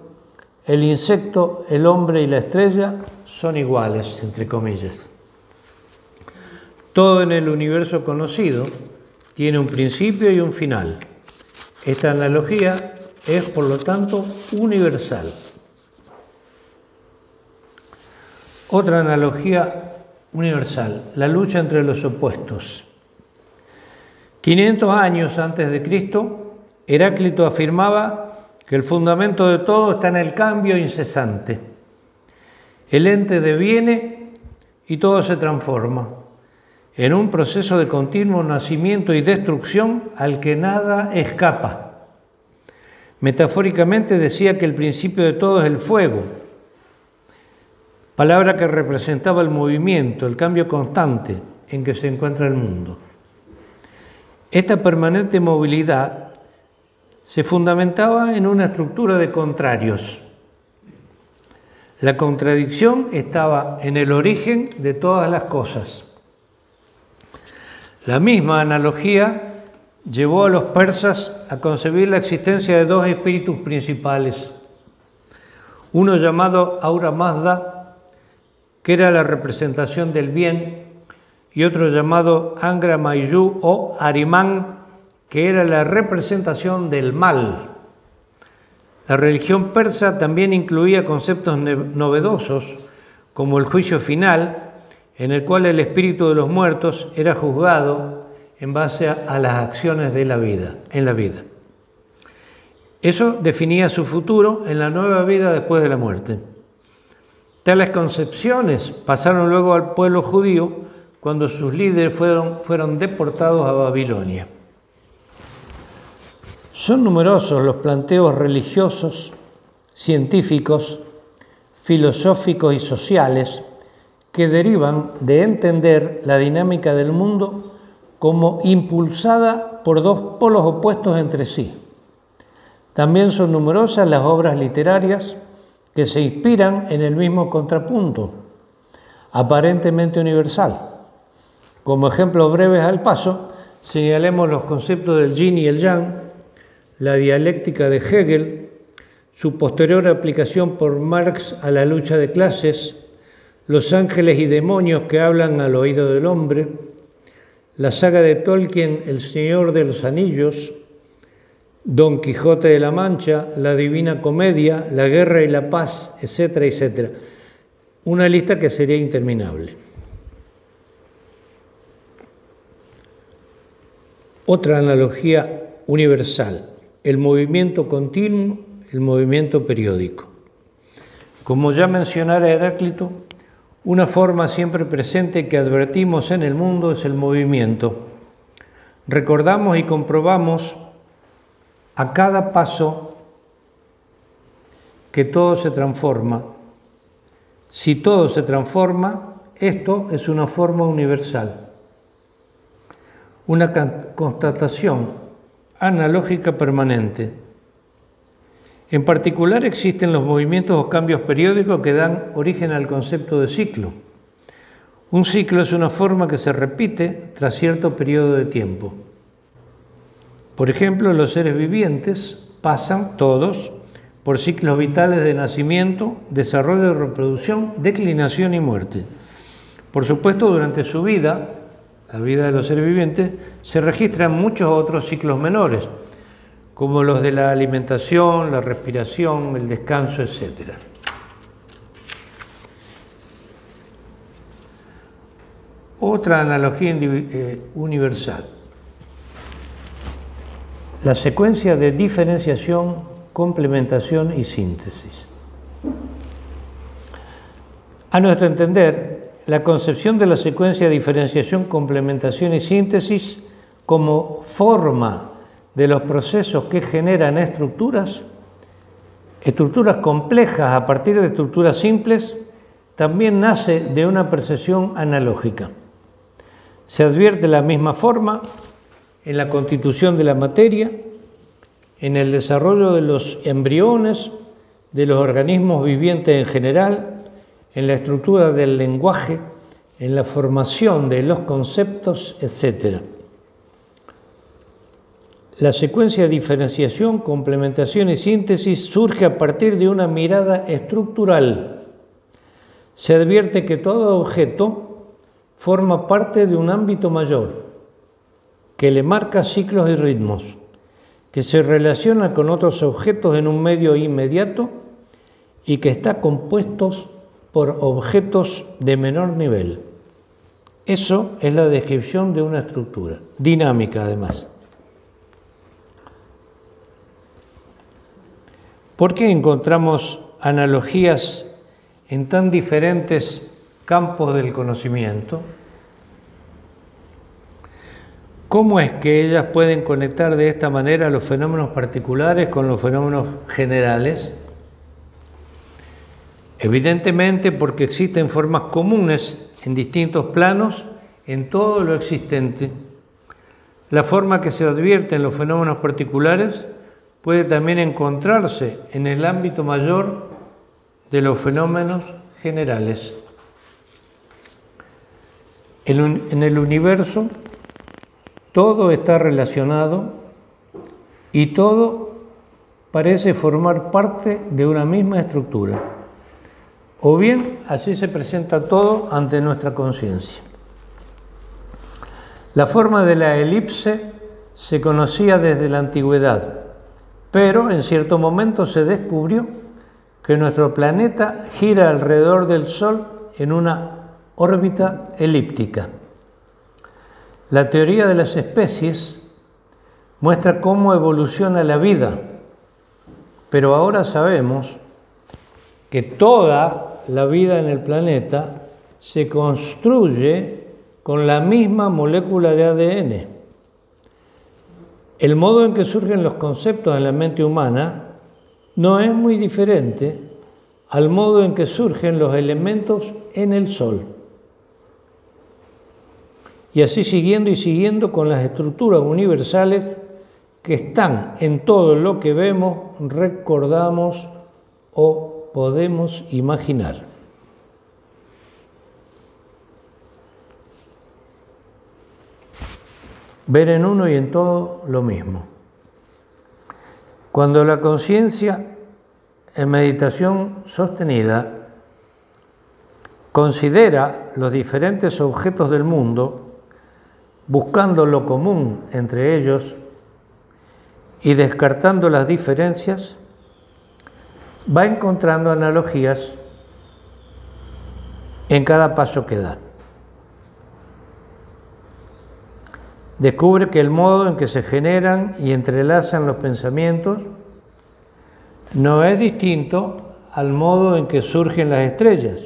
el insecto, el hombre y la estrella son iguales, entre comillas. Todo en el universo conocido tiene un principio y un final. Esta analogía es, por lo tanto, universal. Otra analogía universal, la lucha entre los opuestos. 500 años antes de Cristo, Heráclito afirmaba que el fundamento de todo está en el cambio incesante. El ente deviene y todo se transforma en un proceso de continuo nacimiento y destrucción al que nada escapa. Metafóricamente decía que el principio de todo es el fuego, palabra que representaba el movimiento, el cambio constante en que se encuentra el mundo. Esta permanente movilidad se fundamentaba en una estructura de contrarios. La contradicción estaba en el origen de todas las cosas. La misma analogía llevó a los persas a concebir la existencia de dos espíritus principales. Uno llamado Ahura Mazda, que era la representación del bien, y otro llamado Angra Mainyu o Ahriman, que era la representación del mal. La religión persa también incluía conceptos novedosos, como el juicio final, en el cual el espíritu de los muertos era juzgado en base a las acciones de la vida, en la vida. Eso definía su futuro en la nueva vida después de la muerte. Tales concepciones pasaron luego al pueblo judío cuando sus líderes fueron deportados a Babilonia. Son numerosos los planteos religiosos, científicos, filosóficos y sociales que derivan de entender la dinámica del mundo como impulsada por dos polos opuestos entre sí. También son numerosas las obras literarias que se inspiran en el mismo contrapunto, aparentemente universal. Como ejemplos breves al paso, señalemos los conceptos del yin y el yang, la dialéctica de Hegel, su posterior aplicación por Marx a la lucha de clases, los ángeles y demonios que hablan al oído del hombre, la saga de Tolkien, El Señor de los Anillos, Don Quijote de la Mancha, la Divina Comedia, la Guerra y la Paz, etcétera, etcétera. Una lista que sería interminable. Otra analogía universal, el movimiento continuo, el movimiento periódico. Como ya mencionara Heráclito, una forma siempre presente que advertimos en el mundo es el movimiento. Recordamos y comprobamos a cada paso que todo se transforma. Si todo se transforma, esto es una forma universal. Una constatación analógica permanente. En particular existen los movimientos o cambios periódicos que dan origen al concepto de ciclo. Un ciclo es una forma que se repite tras cierto periodo de tiempo. Por ejemplo, los seres vivientes pasan todos por ciclos vitales de nacimiento, desarrollo y reproducción, declinación y muerte. Por supuesto, durante su vida, la vida de los seres vivientes, se registran muchos otros ciclos menores, como los de la alimentación, la respiración, el descanso, etc. Otra analogía universal. La secuencia de diferenciación, complementación y síntesis. A nuestro entender, la concepción de la secuencia de diferenciación, complementación y síntesis como forma de los procesos que generan estructuras complejas a partir de estructuras simples, también nace de una percepción analógica. Se advierte la misma forma en la constitución de la materia, en el desarrollo de los embriones, de los organismos vivientes en general, en la estructura del lenguaje, en la formación de los conceptos, etc. La secuencia de diferenciación, complementación y síntesis surge a partir de una mirada estructural. Se advierte que todo objeto forma parte de un ámbito mayor, que le marca ciclos y ritmos, que se relaciona con otros objetos en un medio inmediato y que está compuesto por objetos de menor nivel. Eso es la descripción de una estructura, dinámica además. ¿Por qué encontramos analogías en tan diferentes campos del conocimiento? ¿Cómo es que ellas pueden conectar de esta manera los fenómenos particulares con los fenómenos generales? Evidentemente porque existen formas comunes en distintos planos en todo lo existente. La forma que se advierte en los fenómenos particulares puede también encontrarse en el ámbito mayor de los fenómenos generales. En el universo todo está relacionado y todo parece formar parte de una misma estructura. O bien así se presenta todo ante nuestra conciencia. La forma de la elipse se conocía desde la antigüedad, pero en cierto momento se descubrió que nuestro planeta gira alrededor del Sol en una órbita elíptica. La teoría de las especies muestra cómo evoluciona la vida, pero ahora sabemos que toda la vida en el planeta se construye con la misma molécula de ADN. El modo en que surgen los conceptos en la mente humana no es muy diferente al modo en que surgen los elementos en el Sol. Y así siguiendo y siguiendo con las estructuras universales que están en todo lo que vemos, recordamos o podemos imaginar. Ver en uno y en todo lo mismo. Cuando la conciencia en meditación sostenida considera los diferentes objetos del mundo, buscando lo común entre ellos y descartando las diferencias, va encontrando analogías en cada paso que da. Descubre que el modo en que se generan y entrelazan los pensamientos no es distinto al modo en que surgen las estrellas.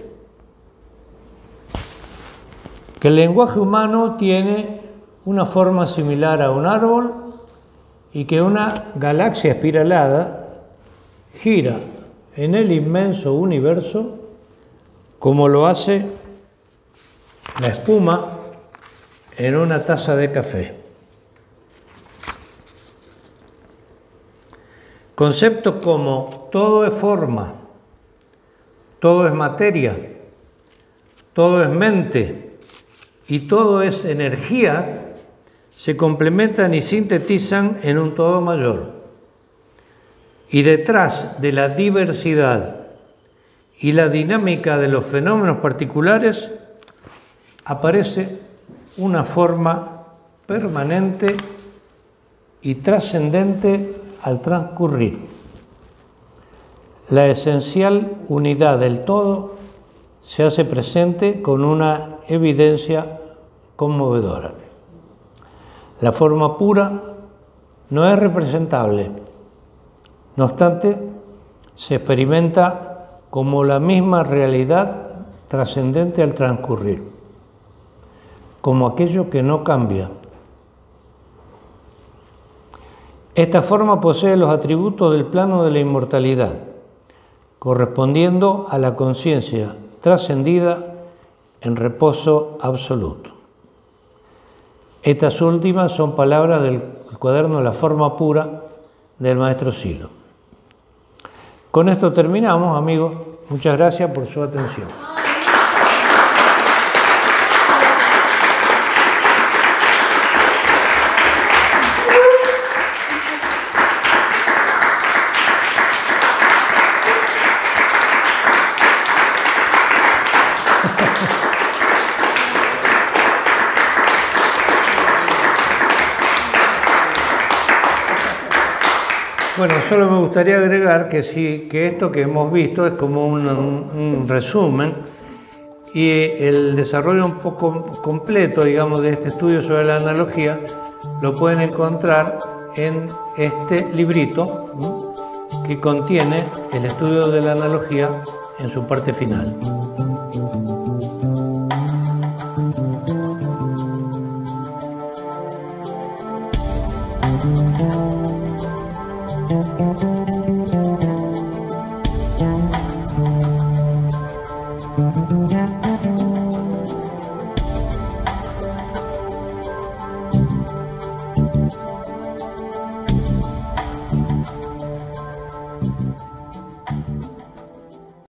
Que el lenguaje humano tiene una forma similar a un árbol y que una galaxia espiralada gira en el inmenso universo como lo hace la espuma en una taza de café. Conceptos como todo es forma, todo es materia, todo es mente y todo es energía se complementan y sintetizan en un todo mayor. Y detrás de la diversidad y la dinámica de los fenómenos particulares aparece una forma permanente y trascendente al transcurrir. La esencial unidad del todo se hace presente con una evidencia conmovedora. La forma pura no es representable, no obstante, se experimenta como la misma realidad trascendente al transcurrir, como aquello que no cambia. Esta forma posee los atributos del plano de la inmortalidad, correspondiendo a la conciencia trascendida en reposo absoluto. Estas últimas son palabras del cuaderno La Forma Pura del maestro Silo. Con esto terminamos, amigos. Muchas gracias por su atención. Bueno, solo me gustaría agregar que esto que hemos visto es como un resumen y el desarrollo un poco completo, digamos, de este estudio sobre la analogía lo pueden encontrar en este librito, ¿no?, que contiene el estudio de la analogía en su parte final. Thank you.